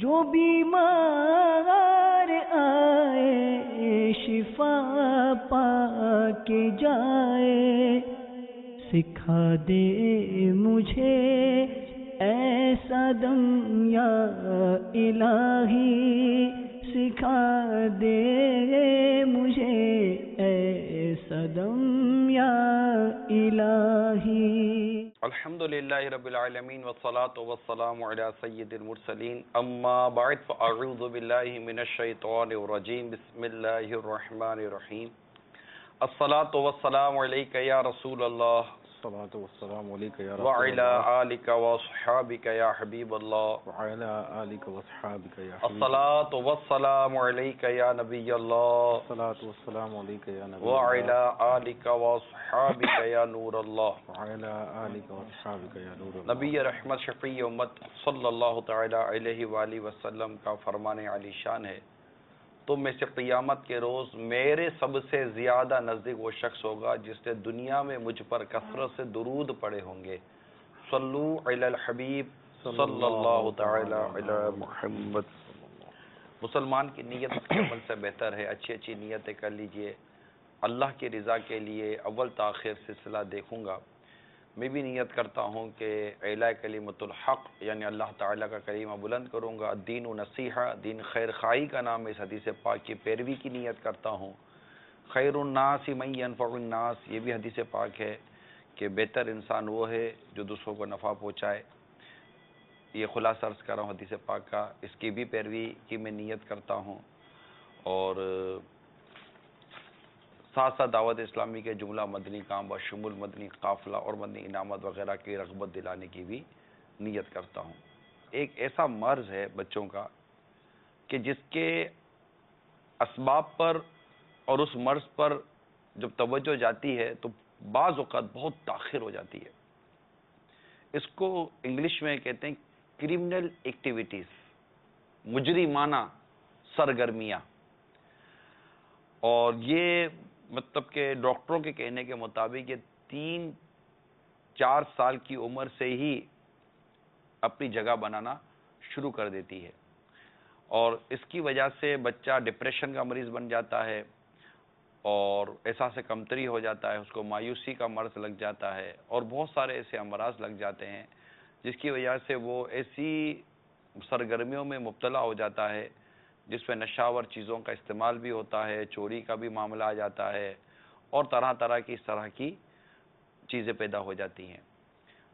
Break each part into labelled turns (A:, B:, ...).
A: جو بیمار آئے شفا پا کے جائے، سکھا دے مجھے ایسا دم یا الہی، سکھا دے مجھے ایسا دم یا الہی۔
B: الحمدللہ رب العالمین والصلاة والسلام علی سید المرسلین، اما بعد فاعوذ باللہ من الشیطان الرجیم، بسم اللہ الرحمن الرحیم۔ الصلاة والسلام علیک یا رسول اللہ،
C: الصلاة والسلام علیک یا رسول
B: وعلی
C: اللہ،
B: آلک واصحابک یا حبیب اللہ،
C: وعلی آلک واصحابک یا حبیب اللہ،
B: الصلاة والسلام علیک یا نبی اللہ،
C: الصلاة والسلام علیک یا نبی
B: وعلی
C: اللہ،
B: آلک واصحابک یا نور اللہ۔
C: وعلی آلک واصحابک یا نور اللہ۔
B: نبی رحمت شفیع امت صلی اللہ تعالی علیہ وآلہ وسلم کا فرمان علی شان ہے، تم میں سے قیامت کے روز میرے سب سے زیادہ نزدیک وہ شخص ہوگا جس نے دنیا میں مجھ پر کثرت سے درود پڑے ہوں گے۔ صلو علی الحبیب صلی اللہ تعالی علی محمد۔ مسلمان کی نیت اس کے عمل سے بہتر ہے، اچھی اچھی نیتیں کر لیجئے۔ اللہ کی رضا کے لیے اول تاخیر سلسلہ دیکھوں گا۔ میں بھی نیت کرتا ہوں کہ اعلاء کلمۃ الحق یعنی اللہ تعالیٰ کا کلمہ بلند کروں گا۔ دین و نصیحہ، دین خیر خواہی کا نام، اس حدیث پاک کی پیروی کی نیت کرتا ہوں۔ خیر الناس من ینفع الناس، یہ بھی حدیث پاک ہے کہ بہتر انسان وہ ہے جو دوسروں کو نفع پہنچائے۔ یہ خلاصہ عرض کر رہا ہوں حدیث پاک کا، اس کی بھی پیروی کی میں نیت کرتا ہوں، اور ساتھ ساتھ دعوت اسلامی کے جملہ مدنی کام بشمول مدنی قافلہ اور مدنی انعامات وغیرہ کی رغبت دلانے کی بھی نیت کرتا ہوں۔ ایک ایسا مرض ہے بچوں کا کہ جس کے اسباب پر اور اس مرض پر جب توجہ جاتی ہے تو بعض اوقات بہت تاخیر ہو جاتی ہے۔ اس کو انگلش میں کہتے ہیں کرمنل ایکٹیویٹیز، مجرمانہ سرگرمیاں، اور یہ مطلب کہ ڈاکٹروں کے کہنے کے مطابق یہ 3-4 سال کی عمر سے ہی اپنی جگہ بنانا شروع کر دیتی ہے، اور اس کی وجہ سے بچہ ڈپریشن کا مریض بن جاتا ہے، اور احساس کمتری ہو جاتا ہے، اس کو مایوسی کا مرض لگ جاتا ہے، اور بہت سارے ایسے امراض لگ جاتے ہیں جس کی وجہ سے وہ ایسی سرگرمیوں میں مبتلا ہو جاتا ہے جس میں نشاور چیزوں کا استعمال بھی ہوتا ہے، چوری کا بھی معاملہ آ جاتا ہے، اور طرح طرح کی اس طرح کی چیزیں پیدا ہو جاتی ہیں۔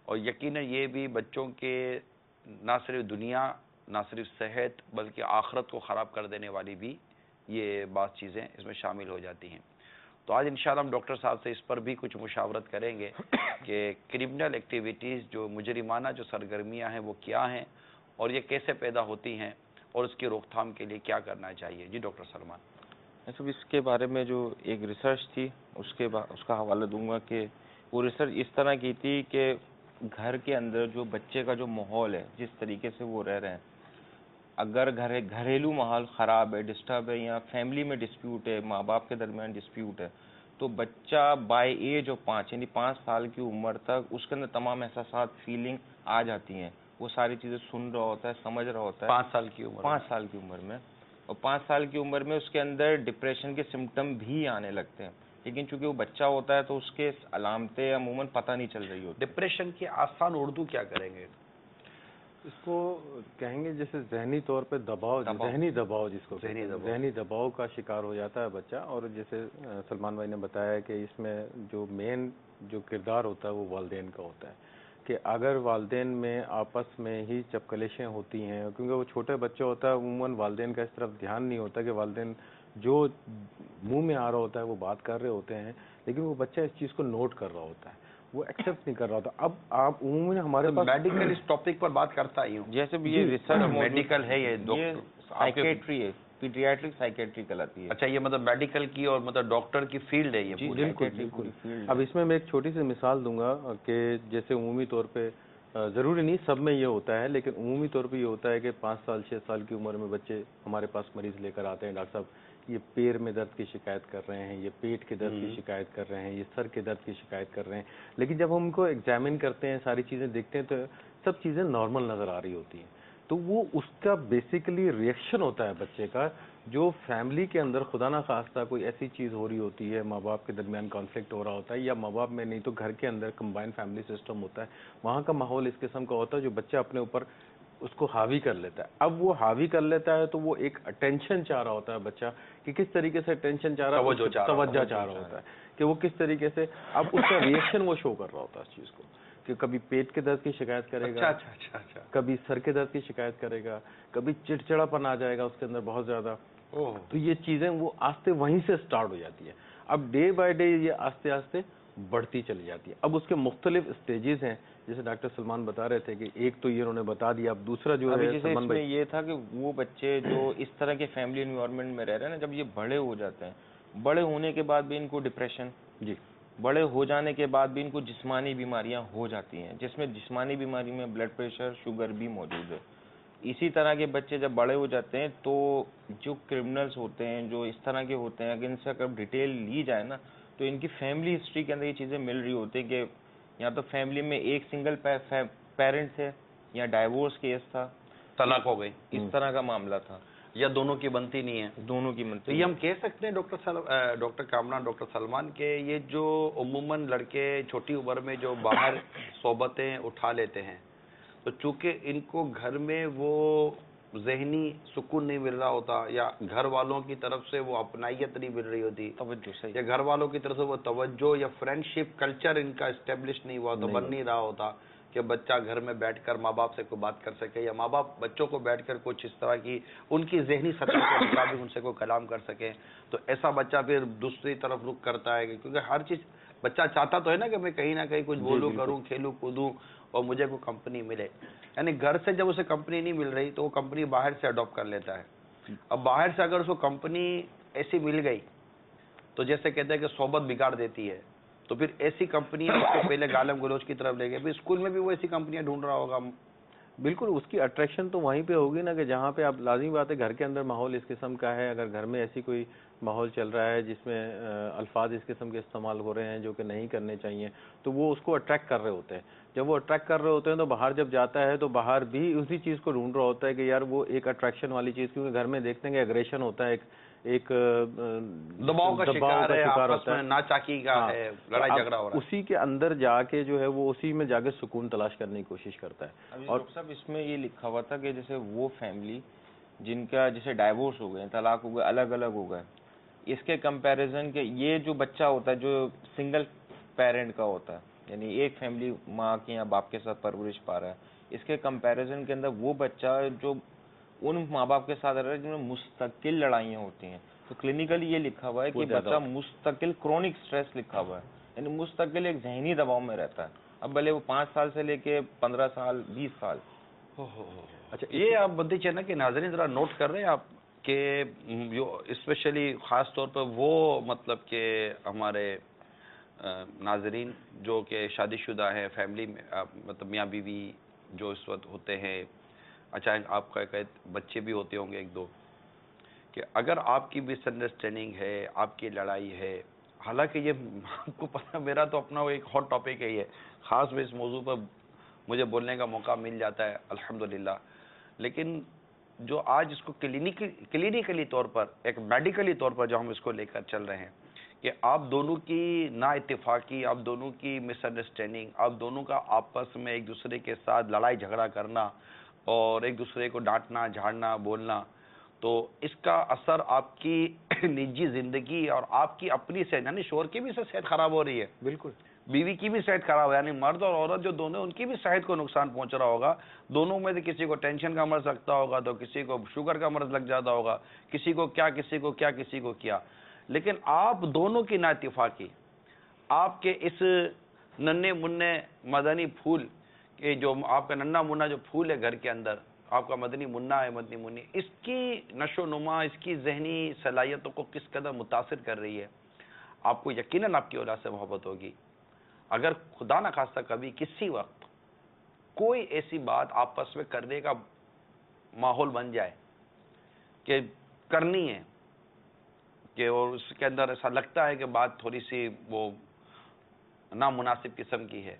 B: اور یقیناً یہ بھی بچوں کے نہ صرف دنیا، نہ صرف صحت، بلکہ آخرت کو خراب کر دینے والی بھی یہ بعض چیزیں اس میں شامل ہو جاتی ہیں۔ تو آج انشاءاللہ ہم ڈاکٹر صاحب سے اس پر بھی کچھ مشاورت کریں گے کہ کرمنل ایکٹیویٹیز، جو مجرمانہ جو سرگرمیاں ہیں وہ کیا ہیں، اور یہ کیسے پیدا ہوتی ہیں، اور اس کی روک تھام کے لیے کیا کرنا چاہیے۔ جی ڈاکٹر سلمان۔
D: اس کے بارے میں جو ایک ریسرچ تھی اس کا حوالہ دوں گا کہ وہ ریسرچ اس طرح کی تھی کہ گھر کے اندر جو بچے کا جو ماحول ہے، جس طریقے سے وہ رہ رہے ہیں، اگر گھریلو ماحول خراب ہے، ڈسٹرب ہے، یا فیملی میں ڈسپیوٹ ہے، ماں باپ کے درمیان ڈسپیوٹ ہے، تو بچہ بائی ایج آف 5 یعنی 5 سال کی عمر تک اس کے اندر تمام احساسات، فیلنگ آ جاتی ہیں، وہ ساری چیزیں سن رہا ہوتا ہے، سمجھ رہا ہوتا ہے
B: 5 سال کی عمر
D: 5 سال کی عمر میں، اور 5 سال کی عمر میں اس کے اندر ڈپریشن کے سمٹم بھی آنے لگتے ہیں، لیکن چونکہ وہ بچہ ہوتا ہے تو اس کے علامتیں عموماً پتہ نہیں چل رہی ہوتی۔
B: ڈپریشن کی آسان اردو کیا کریں گے؟
C: اس کو کہیں گے جیسے ذہنی طور پہ ذہنی دباؤ جس کو ذہنی دباؤ کا شکار ہو جاتا ہے بچہ، اور جیسے سلمان بھائی نے بتایا کہ اس میں جو مین جو کردار ہوتا ہے وہ والدین کا ہوتا ہے، کہ اگر والدین میں آپس میں ہی چپکلشیں ہوتی ہیں، کیونکہ وہ چھوٹے بچے ہوتا ہے عموماً والدین کا اس طرف دھیان نہیں ہوتا کہ والدین جو منہ میں آ رہا ہوتا ہے وہ بات کر رہے ہوتے ہیں، لیکن وہ بچہ اس چیز کو نوٹ کر رہا ہوتا ہے، وہ ایکسیپٹ نہیں کر رہا ہوتا۔ اب آپ عموماً ہمارے پاس
B: میڈیکل اس ٹاپک پر بات کرتا ہی ہوں،
D: جیسے بھی یہ ریسرچ
B: میڈیکل ہے، یہ
D: سائیکیٹری ہے، پیڈیاٹرک سائیکیٹری کہلاتی ہے۔
B: اچھا، یہ مطلب میڈیکل کی اور مطلب ڈاکٹر کی فیلڈ ہے یہ پوری؟
C: بالکل۔ اب اس میں ایک چھوٹی سی مثال دوں گا کہ جیسے عمومی طور پہ ضروری نہیں سب میں یہ ہوتا ہے، لیکن عمومی طور پہ یہ ہوتا ہے کہ 5 سال 6 سال کی عمر میں بچے ہمارے پاس مریض لے کر آتے ہیں، ڈاکٹر صاحب یہ پیر میں درد کی شکایت کر رہے ہیں، یہ پیٹ کے درد کی شکایت کر رہے ہیں، یہ سر کے درد کی شکایت کر رہے ہیں، لیکن جب ہم ان کو ایگزامن کرتے ہیں، ساری چیزیں دیکھتے ہیں تو سب چیزیں نارمل نظر آ رہی ہوتی ہیں، تو وہ اس کا بیسیکلی ریئیکشن ہوتا ہے بچے کا, جو فیملی کے اندر خدا نہ خواستہ کوئی ایسی چیز ہو رہی ہوتی ہے, ماں باپ کے درمیان کانفلکٹ ہو رہا ہوتا ہے, یا ماں باپ میں نہیں تو گھر کے اندر کمبائن فیملی سسٹم ہوتا ہے, وہاں کا ماحول اس قسم کا ہوتا ہے جو بچہ اپنے اوپر اس کو حاوی کر لیتا ہے. اب وہ حاوی کر لیتا ہے تو وہ ایک اٹینشن چاہ رہا ہوتا ہے بچہ, کہ کس طریقے سے اٹینشن چاہ رہا ہے, توجہ چاہ رہا ہوتا ہے کہ وہ کس طریقے سے, اب اس کا ریئیکشن وہ شو کر رہا ہوتا ہے اس چیز کو, کہ کبھی پیٹ کے درد کی شکایت کرے گا, کبھی سر کے درد کی شکایت کرے گا, کبھی چڑچڑا پن آ جائے گا اس کے اندر بہت زیادہ. تو یہ چیزیں وہ آستے وہیں سے سٹارٹ ہو جاتی ہے. اب ڈے بائی ڈے یہ آستے آستے بڑھتی چلی جاتی ہے. اب اس کے مختلف سٹیجز ہیں, جیسے ڈاکٹر سلمان بتا رہے تھے کہ ایک تو یہ انہوں نے بتا دیا, اب دوسرا جو ہے
D: اس میں یہ تھا کہ وہ بچے جو اس طرح کے فیملی انوائرمنٹ میں رہ رہے ہیں نا, جب یہ بڑے ہو جاتے ہیں, بڑے ہونے کے بعد بھی ان کو ڈپریشن,
C: جی,
D: بڑے ہو جانے کے بعد بھی ان کو جسمانی بیماریاں ہو جاتی ہیں, جس میں جسمانی بیماری میں بلڈ پریشر, شوگر بھی موجود ہے. اسی طرح کے بچے جب بڑے ہو جاتے ہیں تو جو کرمنلز ہوتے ہیں, جو اس طرح کے ہوتے ہیں, اگر ان سے اگر ڈیٹیل لی جائے نا تو ان کی فیملی ہسٹری کے اندر یہ چیزیں مل رہی ہوتی ہیں کہ یا تو فیملی میں ایک سنگل پیرنٹ تھے, یا ڈائیورس کیس تھا,
B: طلاق ہو گئی,
D: اس طرح کا معاملہ تھا,
B: یا دونوں کی بنتی نہیں ہے,
D: دونوں کی منتی.
B: تو یہ ہم کہہ سکتے ہیں ڈاکٹر کامران, ڈاکٹر سلمان, کے یہ جو عموماً لڑکے چھوٹی عمر میں جو باہر صحبتیں اٹھا لیتے ہیں, تو چونکہ ان کو گھر میں وہ ذہنی سکون نہیں مل رہا ہوتا, یا گھر والوں کی طرف سے وہ اپنائیت نہیں مل رہی ہوتی,
D: توجہ,
B: یا گھر والوں کی طرف سے وہ توجہ یا فرینڈ شپ کلچر ان کا اسٹیبلش نہیں ہوا تو بن نہیں رہا ہوتا کہ بچہ گھر میں بیٹھ کر ماں باپ سے کوئی بات کر سکے, یا ماں باپ بچوں کو بیٹھ کر کچھ اس طرح کی ان کی ذہنی سطح کے مطابق ان سے کوئی کلام کر سکے. تو ایسا بچہ پھر دوسری طرف رخ کرتا ہے, کیونکہ ہر چیز بچہ چاہتا تو ہے نا کہ میں کہیں نہ کہیں کچھ بولوں, کروں, کھیلوں, کودوں, اور مجھے کوئی کمپنی ملے. یعنی گھر سے جب اسے کمپنی نہیں مل رہی تو وہ کمپنی باہر سے اڈاپٹ کر لیتا ہے. اب باہر سے اگر اس کو کمپنی ایسی مل گئی تو جیسے کہتے ہیں کہ صحبت بگاڑ دیتی ہے, تو پھر ایسی کمپنیاں اس کو پہلے گالم گلوچ کی طرف لے گئے, پھر اسکول میں بھی وہ ایسی کمپنیاں ڈھونڈ رہا ہوگا.
C: بالکل, اس کی اٹریکشن تو وہیں پہ ہوگی نا, کہ جہاں پہ اب لازمی بات ہے گھر کے اندر ماحول اس قسم کا ہے, اگر گھر میں ایسی کوئی ماحول چل رہا ہے جس میں الفاظ اس قسم کے استعمال ہو رہے ہیں جو کہ نہیں کرنے چاہیے, تو وہ اس کو اٹریکٹ کر رہے ہوتے ہیں. جب وہ اٹریکٹ کر رہے ہوتے ہیں تو باہر جب جاتا ہے تو باہر بھی اسی چیز کو ڈھونڈ رہا ہوتا ہے کہ یار وہ ایک اٹریکشن والی چیز, کیونکہ گھر میں دیکھتے ہیں کہ اگریشن ہوتا ہے, ایک
B: دباؤ کا شکار ہے, آپس میں ناچاکی کا ہے, لڑائی جھگڑا ہو رہا ہے,
C: اسی کے اندر جا کے جو ہے وہ اسی میں جا کے سکون تلاش کرنے کی کوشش کرتا ہے.
D: اور صاحب اس میں یہ لکھا ہوا تھا کہ جیسے وہ فیملی جن کا جیسے ڈائیورس ہو گئے, طلاق ہو گئے, الگ الگ ہو گئے, اس کے کمپیریزن کے یہ جو بچہ ہوتا ہے جو سنگل پیرنٹ کا ہوتا ہے, یعنی ایک فیملی ماں کے یا باپ کے ساتھ پرورش پا رہا ہے, اس کے کمپیریزن کے اندر وہ بچہ جو ان ماں باپ کے ساتھ رہ رہا ہے جن میں مستقل لڑائیاں ہوتی ہیں, تو کلینکلی یہ لکھا ہوا ہے کہ بچہ مستقل کرونک سٹریس لکھا ہوا ہے, یعنی مستقل ایک ذہنی دباؤ میں رہتا ہے. اب بھلے وہ 5 سال سے لے کے 15 سال 20 سال.
B: اچھا, یہ آپ بدی چینل کے ناظرین ذرا نوٹ کر رہے ہیں آپ کہ جو اسپیشلی خاص طور پر وہ مطلب کہ ہمارے ناظرین جو کہ شادی شدہ ہیں, فیملی میں مطلب میاں بیوی جو اس وقت ہوتے ہیں, اچانک آپ کا بچے بھی ہوتے ہوں گے 1-2, کہ اگر آپ کی مس انڈرسٹینڈنگ ہے, آپ کی لڑائی ہے, حالانکہ یہ آپ کو پتہ, میرا تو اپنا وہ ایک ہاٹ ٹاپک ہے, یہ خاص میں اس موضوع پر مجھے بولنے کا موقع مل جاتا ہے الحمدللہ, لیکن جو آج اس کو کلینیکلی طور پر, ایک میڈیکلی طور پر جو ہم اس کو لے کر چل رہے ہیں کہ آپ دونوں کی نا اتفاقی, آپ دونوں کی مس انڈرسٹینڈنگ, آپ دونوں کا آپس میں ایک دوسرے کے ساتھ لڑائی جھگڑا کرنا اور ایک دوسرے کو ڈانٹنا, جھاڑنا, بولنا, تو اس کا اثر آپ کی نجی زندگی اور آپ کی اپنی صحت, یعنی شوہر کی بھی صحت خراب ہو رہی ہے,
C: بالکل
B: بیوی کی بھی صحت خراب ہے, یعنی مرد اور عورت جو دونوں ان کی بھی صحت کو نقصان پہنچ رہا ہوگا. دونوں میں سے کسی کو ٹینشن کا مرض لگتا ہوگا, تو کسی کو شوگر کا مرض لگ جاتا ہوگا, کسی کو کیا, کسی کو کیا, کسی کو کیا. لیکن آپ دونوں کی نا اتفاقی, آپ کے اس ننھے مننے مدنی پھول کہ جو آپ کا ننھا منا جو پھول ہے گھر کے اندر, آپ کا مدنی منا ہے, مدنی منی, اس کی نشو و نما, اس کی ذہنی صلاحیتوں کو کس قدر متاثر کر رہی ہے. آپ کو یقیناً آپ کی اولاد سے محبت ہوگی. اگر خدا نہ خواستہ کبھی کسی وقت کوئی ایسی بات آپس میں کرنے کا ماحول بن جائے کہ کرنی ہے, کہ اور اس کے اندر ایسا لگتا ہے کہ بات تھوڑی سی وہ نامناسب قسم کی ہے,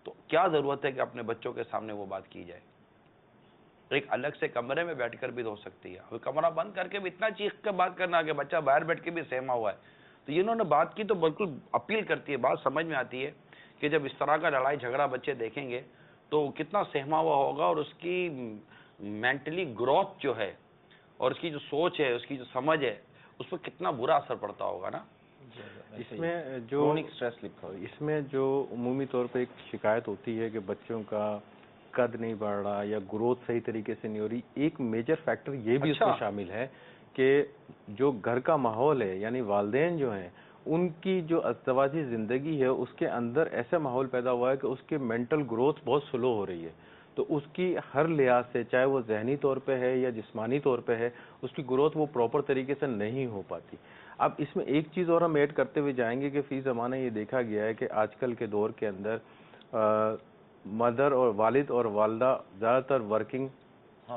B: تو کیا ضرورت ہے کہ اپنے بچوں کے سامنے وہ بات کی جائے. ایک الگ سے کمرے میں بیٹھ کر بھی ہو سکتی ہے. ابھی کمرہ بند کر کے بھی اتنا چیخ کر بات کرنا کہ بچہ باہر بیٹھ کے بھی سہما ہوا ہے. تو انہوں نے بات کی تو بالکل اپیل کرتی ہے, بات سمجھ میں آتی ہے کہ جب اس طرح کا لڑائی جھگڑا بچے دیکھیں گے تو کتنا سہما ہوا ہوگا, اور اس کی مینٹلی گروتھ جو ہے اور اس کی جو سوچ ہے, اس کی جو سمجھ ہے, اس پر کتنا برا اثر پڑتا ہوگا نا.
C: اس میں جو
D: اسٹریس لکھا ہوا ہے.
C: اس میں جو عمومی طور پہ ایک شکایت ہوتی ہے کہ بچوں کا قد نہیں بڑھ رہا یا گروتھ صحیح طریقے سے نہیں ہو رہی, ایک میجر فیکٹر یہ بھی اس میں شامل ہے کہ جو گھر کا ماحول ہے, یعنی والدین جو ہیں ان کی جو ازدواجی زندگی ہے اس کے اندر ایسا ماحول پیدا ہوا ہے کہ اس کے مینٹل گروتھ بہت سلو ہو رہی ہے. تو اس کی ہر لحاظ سے, چاہے وہ ذہنی طور پہ ہے یا جسمانی طور پہ ہے, اس کی گروتھ وہ پراپر طریقے سے نہیں ہو پاتی. اب اس میں ایک چیز اور ہم ایڈ کرتے ہوئے جائیں گے کہ فی زمانہ یہ دیکھا گیا ہے کہ آج کل کے دور کے اندر مدر اور والد اور والدہ زیادہ تر ورکنگ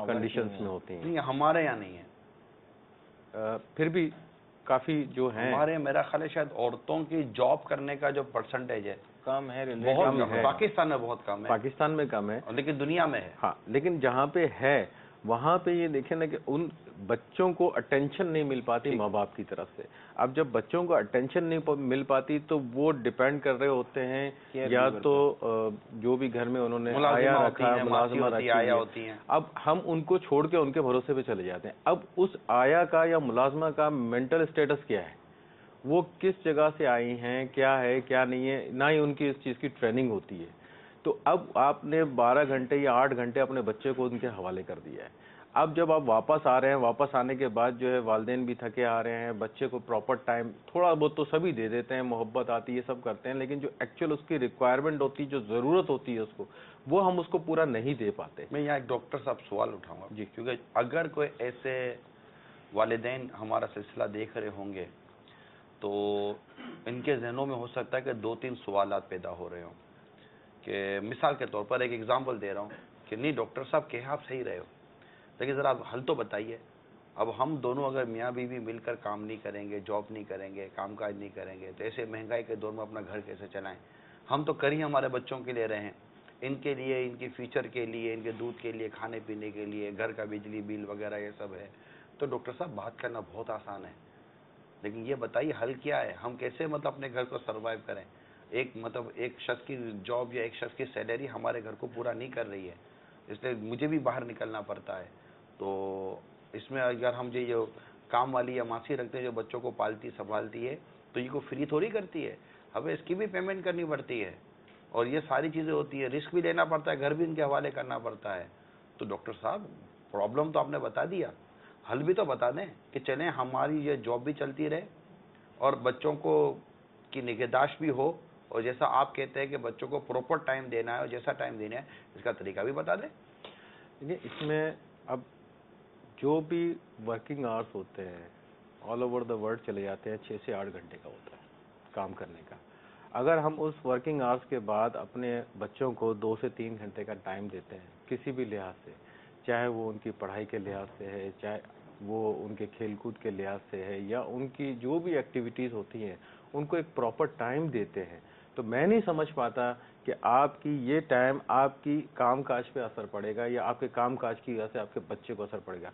C: کنڈیشنز میں ہوتی ہیں.
B: ہمارے یہاں نہیں ہے,
C: پھر بھی کافی جو ہیں
B: ہمارے, میرا خیال ہے شاید عورتوں کی جاب کرنے کا جو پرسنٹیج ہے
D: کم ہے,
B: بہت کم ہے. پاکستان میں بہت کم ہے,
C: پاکستان میں کم ہے,
B: لیکن دنیا میں ہے.
C: ہاں, لیکن جہاں پہ ہے وہاں پہ یہ دیکھیں نا کہ ان بچوں کو اٹینشن نہیں مل پاتی ماں باپ کی طرف سے. اب جب بچوں کو اٹینشن نہیں مل پاتی تو وہ ڈیپینڈ کر رہے ہوتے ہیں یا تو جو بھی گھر میں انہوں نے آیا رکھا, ملازمہ رکھی ہوتی ہیں, اب ہم ان کو چھوڑ کے ان کے بھروسے پہ چلے جاتے ہیں. اب اس آیا کا یا ملازمہ کا مینٹل اسٹیٹس کیا ہے, وہ کس جگہ سے آئی ہیں, کیا ہے کیا نہیں ہے, نہ ہی ان کی اس چیز کی ٹریننگ ہوتی ہے. تو اب آپ نے 12 گھنٹے یا 8 گھنٹے اپنے بچے کو ان کے حوالے کر دیا ہے. اب جب آپ واپس آ رہے ہیں, واپس آنے کے بعد جو ہے والدین بھی تھکے آ رہے ہیں, بچے کو پراپر ٹائم تھوڑا بہت تو سبھی دے دیتے ہیں, محبت آتی ہے, سب کرتے ہیں, لیکن جو ایکچوئل اس کی ریکوائرمنٹ ہوتی ہے, جو ضرورت ہوتی ہے اس کو, وہ ہم اس کو پورا نہیں دے پاتے.
B: میں یہاں ایک ڈاکٹر صاحب سوال اٹھاؤں گا
C: جی,
B: کیونکہ اگر کوئی ایسے والدین ہمارا سلسلہ دیکھ رہے ہوں گے تو ان کے ذہنوں میں ہو سکتا ہے کہ 2-3 سوالات پیدا ہو رہے ہوں. کہ مثال کے طور پر ایک ایگزامپل دے رہا ہوں کہ نہیں ڈاکٹر صاحب کہ آپ صحیح رہے ہو, لیکن ذرا آپ حل تو بتائیے. اب ہم دونوں اگر میاں بیوی مل کر کام نہیں کریں گے, جاب نہیں کریں گے, کام کاج نہیں کریں گے, تو ایسے مہنگائی کے دور میں اپنا گھر کیسے چلائیں؟ ہم تو کر ہی ہمارے بچوں کے لیے رہے ہیں, ان کے لیے, ان کی فیوچر کے لیے, ان کے دودھ کے لیے, کھانے پینے کے لیے, گھر کا بجلی بل وغیرہ یہ سب ہے. تو ڈاکٹر صاحب بات کرنا بہت آسان ہے, لیکن یہ بتائیے حل کیا ہے, ہم کیسے اپنے گھر کو سروائیو کریں؟ ایک شخص کی جاب یا ایک شخص کی سیلری ہمارے گھر کو پورا نہیں کر رہی ہے, اس لیے مجھے بھی باہر نکلنا پڑتا ہے. تو اس میں اگر ہم جو کام والی یا ماسی رکھتے ہیں جو بچوں کو پالتی سنبھالتی ہے, تو یہ کو فری تھوڑی کرتی ہے, ہمیں اس کی بھی پیمنٹ کرنی پڑتی ہے, اور یہ ساری چیزیں ہوتی ہے, رسک بھی لینا پڑتا ہے, گھر بھی ان کے حوالے کرنا پڑتا ہے. تو ڈاکٹر صاحب پرابلم تو آپ نے بتا دیا, حل بھی تو بتا دیں کہ چلیں ہماری یہ جاب بھی چلتی رہے اور بچوں کو کی نگہداشت بھی ہو, اور جیسا آپ کہتے ہیں کہ بچوں کو پراپر ٹائم دینا ہے اور جیسا ٹائم دینا ہے اس کا طریقہ بھی بتا دیں.
C: اس میں اب جو بھی ورکنگ آورس ہوتے ہیں آل اوور دا ورلڈ چلے جاتے ہیں, 6 سے 8 گھنٹے کا ہوتا ہے کام کرنے کا. اگر ہم اس ورکنگ آورس کے بعد اپنے بچوں کو 2 سے 3 گھنٹے کا ٹائم دیتے ہیں کسی بھی لحاظ سے, چاہے وہ ان کی پڑھائی کے لحاظ سے ہے, چاہے وہ ان کے کھیل کود کے لحاظ سے ہے, یا ان کی جو بھی ایکٹیویٹیز ہوتی ہیں ان کو ایک پراپر ٹائم دیتے ہیں, تو میں نہیں سمجھ پاتا کہ آپ کی یہ ٹائم آپ کی کام کاج پہ اثر پڑے گا یا آپ کے کام کاج کی وجہ سے آپ کے بچے کو اثر پڑے گا.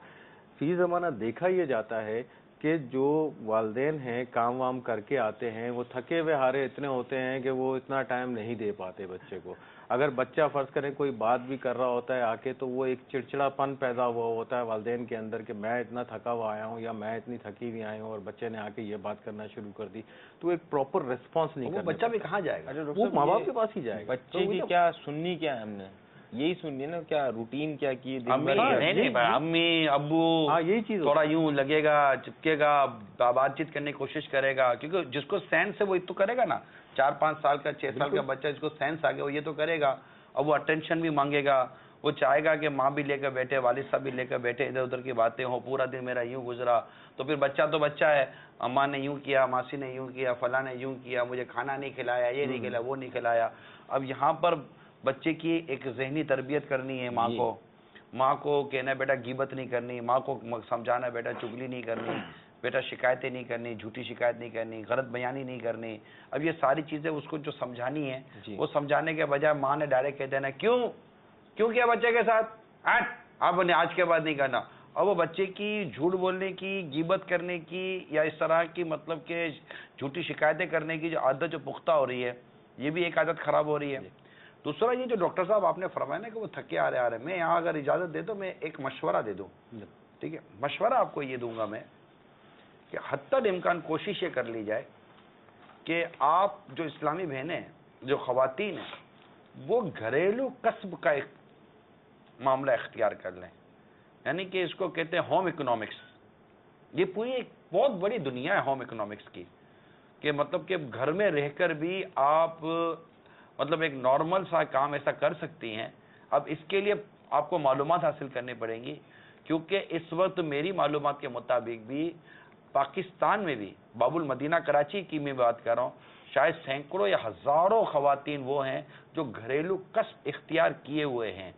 C: فی زمانہ دیکھا یہ جاتا ہے کہ جو والدین ہیں کام وام کر کے آتے ہیں وہ تھکے ہوئے ہارے اتنے ہوتے ہیں کہ وہ اتنا ٹائم نہیں دے پاتے بچے کو. اگر بچہ فرض کریں کوئی بات بھی کر رہا ہوتا ہے آ کے, تو وہ ایک چڑچڑا پن پیدا ہوا ہوتا ہے والدین کے اندر کہ میں اتنا تھکا ہوا آیا ہوں یا میں اتنی تھکی ہوئی آئی ہوں, اور بچے نے آ کے یہ بات کرنا شروع کر دی, تو ایک پراپر ریسپانس نہیں کرتا.
B: بچہ بھی کہاں جائے گا,
C: وہ ماں باپ کے پاس ہی جائے گا.
D: بچے کی کیا سننی کیا ہے, ہم نے یہی سننی نا, کیا روٹین کیا کی,
B: امی ابو
C: یہی چیز
B: تھوڑا یوں لگے گا, چپکے گا, بات چیت کرنے کی کوشش کرے گا, کیونکہ جس کو سینس ہے وہ تو کرے گا نا. 4-5 سال کا 6 سال کا بچہ جس کو سینس آ گیا وہ یہ تو کرے گا, اور وہ اٹینشن بھی مانگے گا, وہ چاہے گا کہ ماں بھی لے کر بیٹھے, والد صاحب بھی لے کر بیٹھے, ادھر ادھر کی باتیں ہوں, پورا دن میرا یوں گزرا. تو پھر بچہ تو بچہ ہے, اماں نے یوں کیا, ماسی نے یوں کیا, فلاں نے یوں کیا, مجھے کھانا نہیں کھلایا, یہ نہیں کھلایا, وہ نہیں کھلایا. اب یہاں پر بچے کی ایک ذہنی تربیت کرنی ہے, ماں کو کہنا بیٹا غیبت نہیں کرنی, ماں کو سمجھانا بیٹا چگلی نہیں کرنی, بیٹا شکایتیں نہیں کرنی, جھوٹی شکایت نہیں کرنی, غلط بیانی نہیں کرنی. اب یہ ساری چیزیں اس کو جو سمجھانی ہے وہ سمجھانے کے بجائے ماں نے ڈائریکٹ کہہ دینا کیوں کیا بچے کے ساتھ, آپ نے آج کے بعد نہیں کرنا. اور وہ بچے کی جھوٹ بولنے کی, غیبت کرنے کی یا اس طرح کی مطلب کہ جھوٹی شکایتیں کرنے کی جو عادت جو پختہ ہو رہی ہے, یہ بھی ایک عادت خراب ہو رہی ہے. دوسرا یہ جو ڈاکٹر صاحب آپ نے فرمایا نا کہ وہ تھکے آ رہے میں یہاں اگر اجازت دے تو میں ایک مشورہ دے دوں. ٹھیک ہے, مشورہ آپ کو یہ دوں گا میں کہ حتی الامکان کوشش یہ کر لی جائے کہ آپ جو اسلامی بہنیں جو خواتین ہیں وہ گھریلو کسب کا ایک معاملہ اختیار کر لیں. یعنی کہ اس کو کہتے ہیں ہوم اکنامکس. یہ پوری ایک بہت بڑی دنیا ہے ہوم اکنامکس کی, کہ مطلب کہ گھر میں رہ کر بھی آپ مطلب ایک نارمل سا کام ایسا کر سکتی ہیں. اب اس کے لیے آپ کو معلومات حاصل کرنی پڑیں گی, کیونکہ اس وقت میری معلومات کے مطابق بھی پاکستان میں بھی باب المدینہ کراچی کی میں بات کر رہا ہوں, شاید سینکڑوں یا ہزاروں خواتین وہ ہیں جو گھریلو کسب اختیار کیے ہوئے ہیں,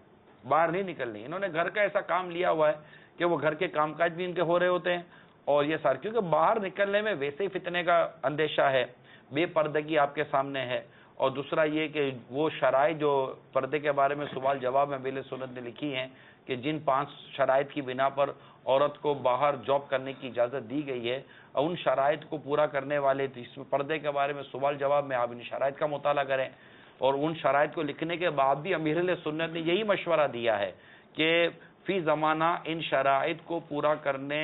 B: باہر نہیں نکلنی. انہوں نے گھر کا ایسا کام لیا ہوا ہے کہ وہ گھر کے کام کاج بھی ان کے ہو رہے ہوتے ہیں, اور یہ سارے کیونکہ باہر نکلنے میں ویسے ہی فتنے کا اندیشہ ہے, بے پردگی آپ کے سامنے ہے. اور دوسرا یہ کہ وہ شرائط جو پردے کے بارے میں سوال جواب میں اہل سنت نے لکھی ہیں کہ جن 5 شرائط کی بنا پر عورت کو باہر جاب کرنے کی اجازت دی گئی ہے, ان شرائط کو پورا کرنے والے اس پردے کے بارے میں سوال جواب میں آپ ان شرائط کا مطالعہ کریں. اور ان شرائط کو لکھنے کے بعد بھی امیر اہل سنت نے یہی مشورہ دیا ہے کہ فی زمانہ ان شرائط کو پورا کرنے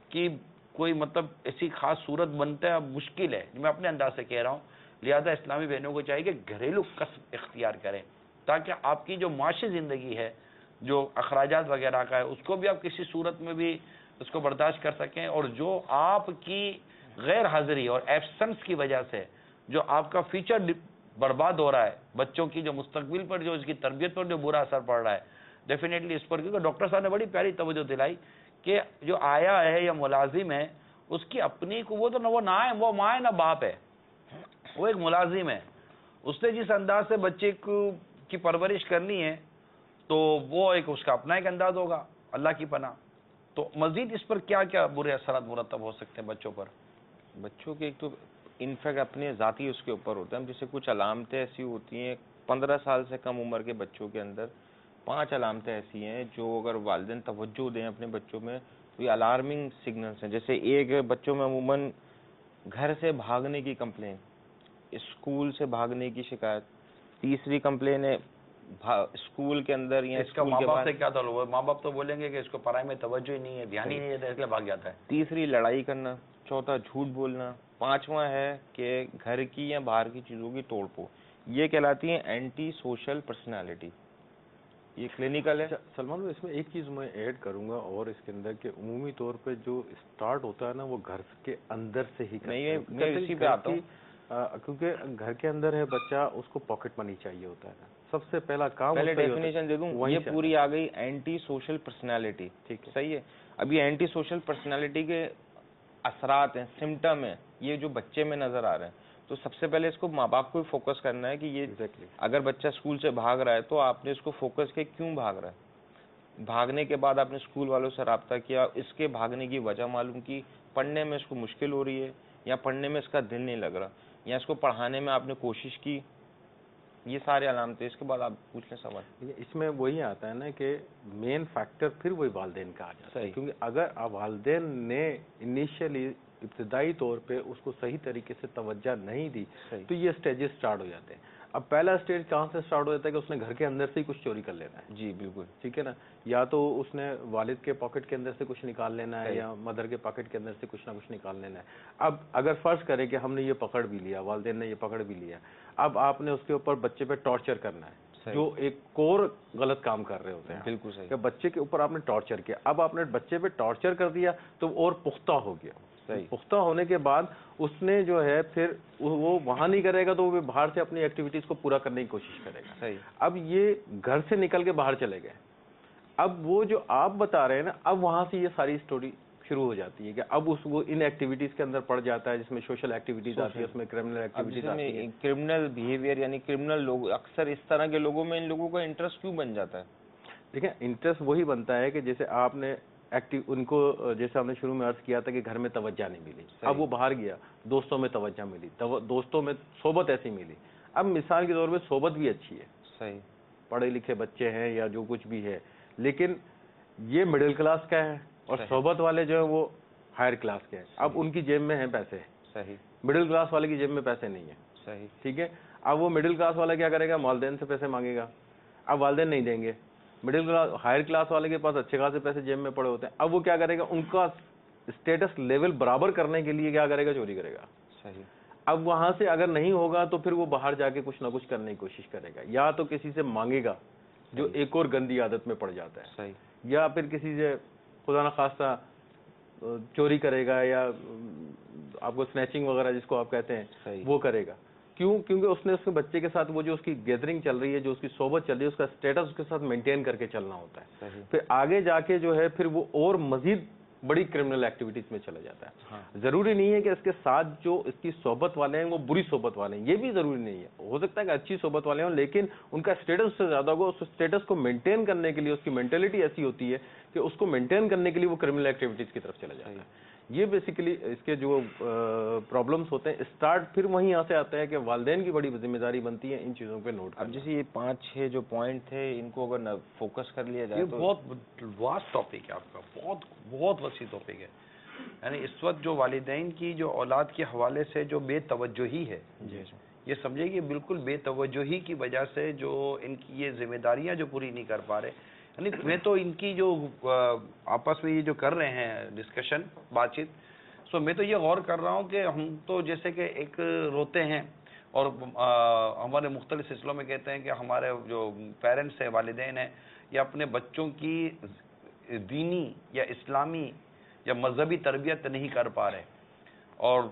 B: کی کوئی مطلب ایسی خاص صورت بنتا ہے مشکل ہے, میں اپنے انداز سے کہہ رہا ہوں. لہذا اسلامی بہنوں کو چاہیے کہ گھریلو کسب اختیار کریں تاکہ آپ کی جو معاشی زندگی ہے, جو اخراجات وغیرہ کا ہے, اس کو بھی آپ کسی صورت میں بھی اس کو برداشت کر سکیں. اور جو آپ کی غیر حاضری اور ایبسنس کی وجہ سے جو آپ کا فیوچر برباد ہو رہا ہے, بچوں کی جو مستقبل پر جو اس کی تربیت پر جو برا اثر پڑ رہا ہے, ڈیفینیٹلی اس پر, کیونکہ ڈاکٹر صاحب نے بڑی پیاری توجہ دلائی کہ جو آیا ہے یا ملازم ہے اس کی اپنی کو وہ تو نہ وہ نہ ہے, وہ ماں ہے نہ باپ ہے, وہ ایک ملازم ہے. اس نے جس انداز سے بچے کی پرورش کرنی ہے تو وہ ایک اس کا اپنا ایک انداز ہوگا, اللہ کی پناہ. تو مزید اس پر کیا کیا برے اثرات مرتب ہو سکتے ہیں بچوں پر؟
D: بچوں کے ایک تو انفیکٹ اپنے ذاتی اس کے اوپر ہوتا ہے. جیسے کچھ علامتیں ایسی ہوتی ہیں 15 سال سے کم عمر کے بچوں کے اندر 5 علامتیں ایسی ہیں جو اگر والدین توجہ دیں اپنے بچوں میں تو یہ الارمنگ سگنلز ہیں. جیسے ایک بچوں میں عموماً گھر سے بھاگنے کی کمپلین, اسکول سے بھاگنے کی شکایت. تیسری کمپلین ہے اسکول کے اندر یا
B: اس کا ماں باپ سے کیا تعلق ہے؟ ماں باپ تو بولیں گے کہ اس کو پڑھائی میں توجہ ہی نہیں ہے, دھیان ہی نہیں دیتا, اس لیے بھاگ جاتا ہے.
D: تیسری لڑائی کرنا. چوتھا جھوٹ بولنا. 5واں ہے کہ گھر کی یا باہر کی چیزوں کی توڑ پھوڑ. یہ کہلاتی ہیں اینٹی سوشل پرسنالٹی. یہ کلینکل ہے.
C: سلمان بھائی اس میں ایک چیز میں ایڈ کروں گا اور اس کے اندر کہ عمومی طور پہ جو اسٹارٹ ہوتا ہے نا وہ گھر کے اندر سے ہی
D: میں اسی پہ آتا ہوں,
C: کیونکہ گھر کے اندر ہے بچہ, اس کو پاکٹ منی چاہیے ہوتا ہے. سب سے پہلا کام
D: پہلے ڈیفینیشن دے دوں, یہ پوری آ گئی اینٹی سوشل پرسنالٹی. ٹھیک ہے, صحیح ہے. اب یہ اینٹی سوشل پرسنالٹی کے اثرات ہیں, سمٹم ہیں, یہ جو بچے میں نظر آ رہے ہیں. تو سب سے پہلے اس کو ماں باپ کو فوکس کرنا ہے کہ یہ اگر بچہ اسکول سے بھاگ رہا ہے تو آپ نے اس کو فوکس کیا کیوں بھاگ رہا ہے. بھاگنے کے بعد آپ نے اسکول والوں سے رابطہ کیا, اس کے بھاگنے کی وجہ معلوم کی, پڑھنے میں اس کو مشکل ہو رہی ہے یا پڑھنے میں اس کا دل نہیں لگ رہا یا اس کو پڑھانے میں آپ نے کوشش کی. یہ سارے علامتیں. اس کے بعد آپ پوچھ لیں سوال.
C: اس میں وہی آتا ہے نا کہ مین فیکٹر پھر وہی والدین کا آ جاتا ہے, کیونکہ اگر والدین نے انیشیلی ابتدائی طور پہ اس کو صحیح طریقے سے توجہ نہیں دی تو یہ سٹیجز سٹارٹ ہو جاتے ہیں. اب پہلا سٹیج کہاں سے سٹارٹ ہو جاتا ہے کہ اس نے گھر کے اندر سے ہی کچھ چوری کر لینا ہے.
D: جی بالکل
C: ٹھیک ہے نا, یا تو اس نے والد کے پاکٹ کے اندر سے کچھ نکال لینا ہے یا مدر کے پاکٹ کے اندر سے کچھ نہ کچھ نکال لینا ہے. اب اگر فرض کرے کہ ہم نے یہ پکڑ بھی لیا, والدین نے یہ پکڑ بھی لیا, اب آپ نے اس کے اوپر بچے پہ ٹارچر کرنا ہے, جو ایک کور غلط کام کر رہے ہوتے ہیں.
D: بالکل صحیح.
C: کہ بچے کے اوپر آپ نے ٹارچر کیا, اب آپ نے بچے پہ ٹارچر کر دیا تو اور پختہ ہو گیا. پختہ ہونے کے بعد اس نے جو ہے پھر وہ وہاں نہیں کرے گا تو وہ باہر سے اپنی ایکٹیویٹیز کو پورا کرنے کی کوشش کرے گا. اب یہ گھر سے نکل کے باہر چلے گئے, اب وہ جو آپ بتا رہے ہیں نا, اب وہاں سے یہ ساری اسٹوری شروع ہو جاتی ہے کہ اب وہ ان ایکٹیویٹیز کے اندر پڑ جاتا ہے جس میں سوشل ایکٹیویٹیز آتی ہے, اس میں کرمنل ایکٹیویٹیز آتی ہیں.
D: کرمنل بیہیویئر یعنی کرمنل لوگ اکثر اس طرح کے لوگوں میں ان لوگوں کا انٹرسٹ کیوں بن جاتا ہے؟
C: دیکھیں انٹرسٹ وہی بنتا ہے کہ جیسے آپ نے ان کو جیسے ہم نے شروع میں عرض کیا تھا کہ گھر میں توجہ نہیں ملی, اب وہ باہر گیا, دوستوں میں توجہ ملی, دوستوں میں صحبت ایسی ملی. اب مثال کے طور پہ صحبت بھی اچھی ہے,
D: صحیح,
C: پڑھے لکھے بچے ہیں یا جو کچھ بھی ہے, لیکن یہ مڈل کلاس کا ہے اور صحبت والے جو ہے وہ ہائر کلاس کے ہیں. اب ان کی جیب میں ہیں پیسے,
D: صحیح,
C: مڈل کلاس والے کی جیب میں پیسے نہیں ہیں.
D: صحیح,
C: ٹھیک ہے. اب وہ مڈل کلاس والا کیا کرے گا, والدین سے پیسے مانگے گا. اب والدین نہیں دیں گے. مڈل کلاس ہائر کلاس والے کے پاس اچھے خاصے پیسے جیب میں پڑے ہوتے ہیں. اب وہ کیا کرے گا, ان کا اسٹیٹس لیول برابر کرنے کے لیے کیا کرے گا, چوری کرے گا.
D: صحیح.
C: اب وہاں سے اگر نہیں ہوگا تو پھر وہ باہر جا کے کچھ نہ کچھ کرنے کی کوشش کرے گا, یا تو کسی سے مانگے گا جو ایک اور گندی عادت میں پڑ جاتا ہے,
D: صحیح,
C: یا پھر کسی سے خدا نخواستہ چوری کرے گا, یا آپ کو سنیچنگ وغیرہ جس کو آپ کہتے ہیں وہ کرے گا. کیوں؟ کیونکہ اس نے اس کے بچے کے ساتھ وہ جو اس کی گیدرنگ چل رہی ہے, جو اس کی صحبت چل رہی ہے, اس کا اسٹیٹس اس کے ساتھ مینٹین کر کے چلنا ہوتا ہے. پھر آگے جا کے جو ہے پھر وہ اور مزید بڑی کرمنل ایکٹیویٹیز میں چلا جاتا ہے. ضروری نہیں ہے کہ اس کے ساتھ جو اس کی صحبت والے ہیں وہ بری صحبت والے ہیں, یہ بھی ضروری نہیں ہے. ہو سکتا ہے کہ اچھی صحبت والے ہوں لیکن ان کا اسٹیٹس اس سے زیادہ ہوگا. اس اسٹیٹس کو مینٹین کرنے کے لیے اس کی مینٹلٹی ایسی ہوتی ہے کہ اس کو مینٹین کرنے کے لیے وہ کرمنل ایکٹیویٹیز کی طرف چلا جاتا ہے. یہ بیسیکلی اس کے جو پرابلمس ہوتے ہیں اسٹارٹ پھر وہیں یہاں سے آتا ہے کہ والدین کی بڑی ذمہ داری بنتی ہے ان چیزوں پہ نوٹ کرنا.
D: اب جیسے یہ 5-6 جو پوائنٹ تھے ان کو اگر فوکس کر لیا جائے
B: یہ بہت واسٹ ٹاپک ہے آپ کا, بہت بہت وسیع ٹاپک ہے. یعنی اس وقت جو والدین کی جو اولاد کے حوالے سے جو بے توجہی ہے, یہ سمجھے کہ بالکل بے توجہی کی وجہ سے جو ان کی یہ ذمہ داریاں جو پوری نہیں کر پا رہے. یعنی میں تو ان کی جو آپس میں یہ جو کر رہے ہیں ڈسکشن بات چیت, سو میں تو یہ غور کر رہا ہوں کہ ہم تو جیسے کہ ایک روتے ہیں اور ہمارے مختلف سلسلوں میں کہتے ہیں کہ ہمارے جو پیرنٹس ہیں, والدین ہیں, یہ اپنے بچوں کی دینی یا اسلامی یا مذہبی تربیت نہیں کر پا رہے, اور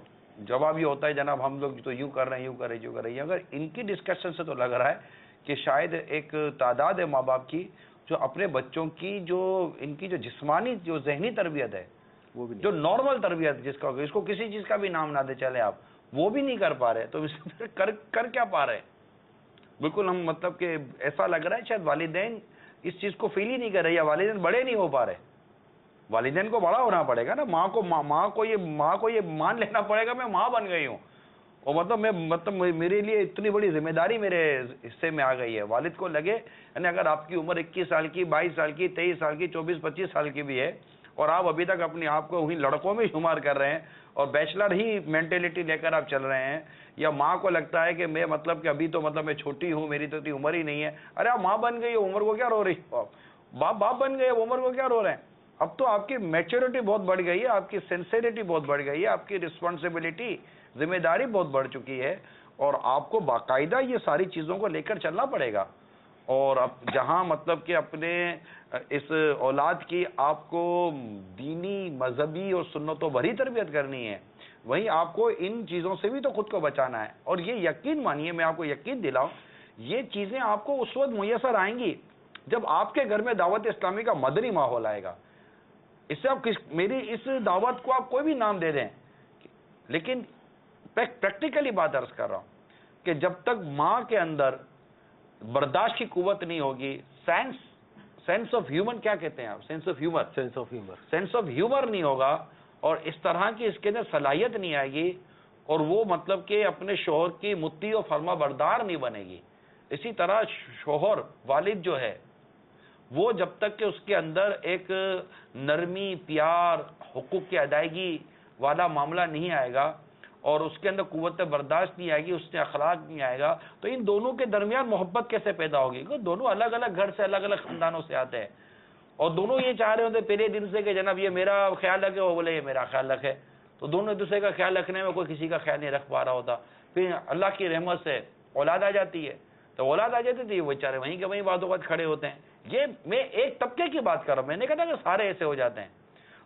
B: جواب یہ ہوتا ہے جناب ہم لوگ تو یوں کر رہے ہیں, یوں کر رہے ہیں, یوں کر رہے ہیں. اگر ان کی ڈسکشن سے تو لگ رہا ہے کہ شاید ایک تعداد ہے ماں باپ کی جو اپنے بچوں کی جو ان کی جو جسمانی جو ذہنی تربیت ہے, وہ بھی جو نارمل تربیت جس کا اس کو کسی چیز کا بھی نام نہ دے چلے آپ, وہ بھی نہیں کر پا رہے. تو کر کیا پا رہے ہیں؟ بالکل ہم مطلب کہ ایسا لگ رہا ہے شاید والدین اس چیز کو فیل ہی نہیں کر رہے, یا والدین بڑے نہیں ہو پا رہے. والدین کو بڑا ہونا پڑے گا نا, ماں کو یہ مان لینا پڑے گا میں ماں بن گئی ہوں, اور مطلب میرے لیے اتنی بڑی ذمہ داری میرے حصے میں آ گئی ہے. والد کو لگے یعنی اگر آپ کی عمر 21 سال کی, 22 سال کی, 23 سال کی, 24-25 سال کی بھی ہے, اور آپ ابھی تک اپنے آپ کو انہیں لڑکوں میں شمار کر رہے ہیں اور بیچلر ہی مینٹلٹی لے کر آپ چل رہے ہیں, یا ماں کو لگتا ہے کہ میں مطلب کہ ابھی تو مطلب میں چھوٹی ہوں, میری تو اتنی عمر ہی نہیں ہے. ارے آپ ماں بن گئی, عمر کو کیا رو رہی ہو, باپ بن گئے, عمر کو کیا رو رہے ہیں. اب تو آپ کی میچورٹی بہت بڑھ گئی ہے, آپ کی سینسیٹیوٹی بہت بڑھ گئی ہے, آپ کی رسپانسبلٹی ذمہ داری بہت بڑھ چکی ہے, اور آپ کو باقاعدہ یہ ساری چیزوں کو لے کر چلنا پڑے گا. اور اب جہاں مطلب کہ اپنے اس اولاد کی آپ کو دینی, مذہبی اور سنتوں بھری تربیت کرنی ہے, وہیں آپ کو ان چیزوں سے بھی تو خود کو بچانا ہے. اور یہ یقین مانیے, میں آپ کو یقین دلاؤں, یہ چیزیں آپ کو اس وقت میسر آئیں گی جب آپ کے گھر میں دعوت اسلامی کا مدنی ماحول آئے گا. اس سے آپ میری اس دعوت کو آپ کوئی بھی نام دے دیں, لیکن پریکٹیکلی بات عرض کر رہا ہوں کہ جب تک ماں کے اندر برداشت کی قوت نہیں ہوگی, سینس آف ہیومن کیا کہتے ہیں آپ, سینس آف ہیومر نہیں ہوگا, اور اس طرح کی اس کے اندر صلاحیت نہیں آئے گی, اور وہ مطلب کہ اپنے شوہر کی مطیع و فرما بردار نہیں بنے گی. اسی طرح شوہر, والد جو ہے, وہ جب تک کہ اس کے اندر ایک نرمی, پیار, حقوق کی ادائیگی والا معاملہ نہیں آئے گا, اور اس کے اندر قوت برداشت نہیں آئے گی, اس میں اخلاق نہیں آئے گا, تو ان دونوں کے درمیان محبت کیسے پیدا ہوگی؟ دونوں الگ الگ گھر سے, الگ الگ خاندانوں سے آتے ہیں, اور دونوں یہ چاہ رہے ہوتے پہلے دن سے کہ جناب یہ میرا خیال رکھے, وہ بولے یہ میرا خیال رکھے, تو دونوں ایک دوسرے کا خیال رکھنے میں کوئی کسی کا خیال نہیں رکھ پا رہا ہوتا. پھر اللہ کی رحمت سے اولاد آ جاتی ہے, تو اولاد آ جاتی تھی, وہ بیچارے وہیں کے وہیں بعض اوقات کھڑے ہوتے ہیں. یہ میں ایک طبقے کی بات کر رہا ہوں, میں نے کہا کہ سارے ایسے ہو جاتے ہیں.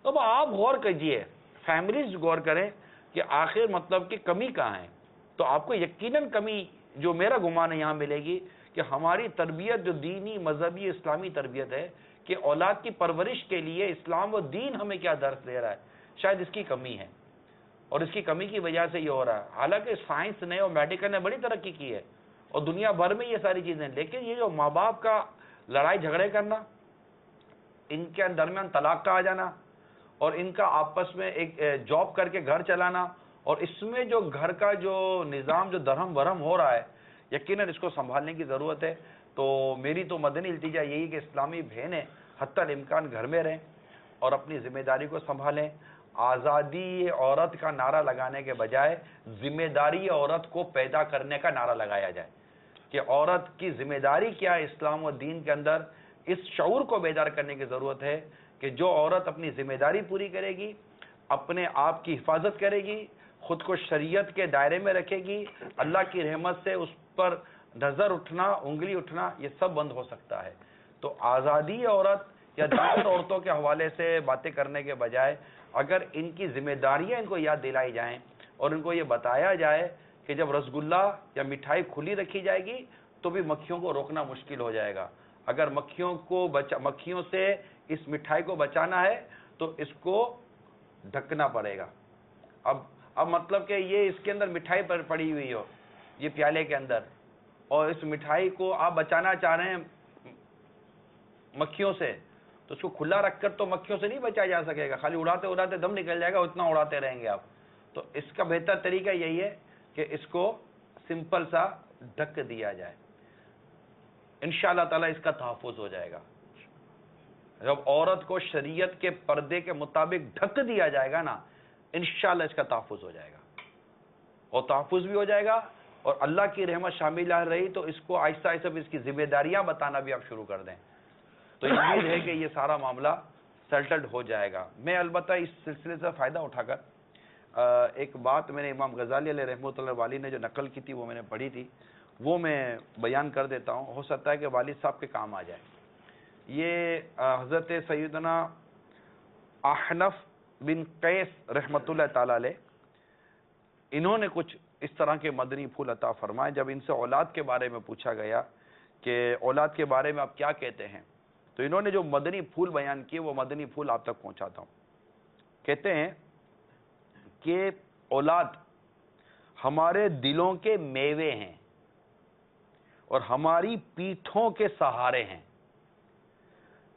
B: اب آپ غور کیجئے, فیملیز غور کریں کہ آخر مطلب کہ کمی کہاں ہے. تو آپ کو یقیناً کمی, جو میرا گمان ہے, یہاں ملے گی کہ ہماری تربیت جو دینی, مذہبی, اسلامی تربیت ہے, کہ اولاد کی پرورش کے لیے اسلام و دین ہمیں کیا درس دے رہا ہے, شاید اس کی کمی ہے, اور اس کی کمی کی وجہ سے یہ ہو رہا ہے. حالانکہ سائنس نے اور میڈیکل نے بڑی ترقی کی ہے, اور دنیا بھر میں یہ ساری چیزیں, لیکن یہ جو ماں باپ کا لڑائی جھگڑے کرنا, ان کے درمیان طلاق کا آ جانا, اور ان کا آپس میں ایک جاب کر کے گھر چلانا, اور اس میں جو گھر کا جو نظام جو درہم برہم ہو رہا ہے, یقیناً اس کو سنبھالنے کی ضرورت ہے. تو میری تو مدنی التجا یہی کہ اسلامی بہنیں حتی الامکان گھر میں رہیں اور اپنی ذمہ داری کو سنبھالیں. آزادی عورت کا نعرہ لگانے کے بجائے ذمہ داری عورت کو پیدا کرنے کا نعرہ لگایا جائے کہ عورت کی ذمہ داری کیا ہے اسلام و دین کے اندر. اس شعور کو بیدار کرنے کی ضرورت ہے کہ جو عورت اپنی ذمہ داری پوری کرے گی، اپنے آپ کی حفاظت کرے گی، خود کو شریعت کے دائرے میں رکھے گی، اللہ کی رحمت سے اس پر نظر اٹھنا، انگلی اٹھنا، یہ سب بند ہو سکتا ہے. تو آزادی عورت یا دیگر عورتوں کے حوالے سے باتیں کرنے کے بجائے اگر ان کی ذمہ داریاں ان کو یاد دلائی جائیں اور ان کو یہ بتایا جائے کہ جب رسگلہ یا مٹھائی کھلی رکھی جائے گی تو بھی مکھیوں کو روکنا مشکل ہو جائے گا. اگر مکھیوں سے اس مٹھائی کو بچانا ہے تو اس کو ڈھکنا پڑے گا. اب مطلب کہ یہ اس کے اندر مٹھائی پڑی ہوئی ہو یہ پیالے کے اندر، اور اس مٹھائی کو آپ بچانا چاہ رہے ہیں مکھیوں سے، تو اس کو کھلا رکھ کر تو مکھیوں سے نہیں بچایا جا سکے گا. خالی اڑاتے اڑاتے دم نکل جائے گا، اتنا اڑاتے رہیں گے آپ. تو اس کا بہتر طریقہ یہی ہے کہ اس کو سمپل سا ڈھک دیا جائے. انشاءاللہ تعالی اس کا تحفظ ہو جائے گا. جب عورت کو شریعت کے پردے کے مطابق ڈھک دیا جائے گا نا، انشاءاللہ اس کا تحفظ ہو جائے گا، اور تحفظ بھی ہو جائے گا. اور اللہ کی رحمت شامل رہی تو اس کو آہستہ آہستہ اس کی ذمہ داریاں بتانا بھی آپ شروع کر دیں. تو امید ہے کہ یہ سارا معاملہ سیٹلڈ ہو جائے گا. میں البتہ اس سلسلے سے فائدہ اٹھا کر ایک بات میں نے امام غزالی علیہ رحمۃ اللہ والی نے جو نقل کی تھی وہ میں نے پڑھی تھی، وہ میں بیان کر دیتا ہوں. ہو سکتا ہے کہ والد صاحب کے کام آ جائے. یہ حضرت سیدنا احنف بن قیس رحمۃ اللہ تعالی علیہ، انہوں نے کچھ اس طرح کے مدنی پھول عطا فرمائے. جب ان سے اولاد کے بارے میں پوچھا گیا کہ اولاد کے بارے میں آپ کیا کہتے ہیں، تو انہوں نے جو مدنی پھول بیان کیے وہ مدنی پھول آپ تک پہنچاتا ہوں. کہتے ہیں کہ اولاد ہمارے دلوں کے میوے ہیں اور ہماری پیٹھوں کے سہارے ہیں،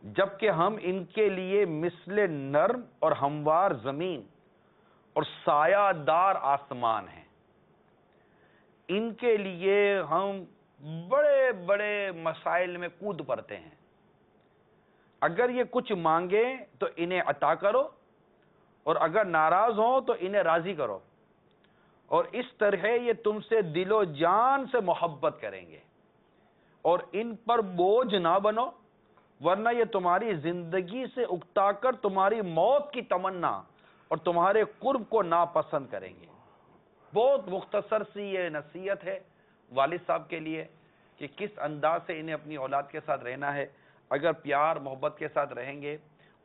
B: جبکہ ہم ان کے لیے مثل نرم اور ہموار زمین اور سایہ دار آسمان ہیں. ان کے لیے ہم بڑے بڑے مسائل میں کود پڑتے ہیں. اگر یہ کچھ مانگیں تو انہیں عطا کرو، اور اگر ناراض ہوں تو انہیں راضی کرو، اور اس طرح یہ تم سے دل و جان سے محبت کریں گے، اور ان پر بوجھ نہ بنو، ورنہ یہ تمہاری زندگی سے اکتا کر تمہاری موت کی تمنا اور تمہارے قرب کو ناپسند کریں گے. بہت مختصر سی یہ نصیحت ہے والد صاحب کے لیے کہ کس انداز سے انہیں اپنی اولاد کے ساتھ رہنا ہے. اگر پیار محبت کے ساتھ رہیں گے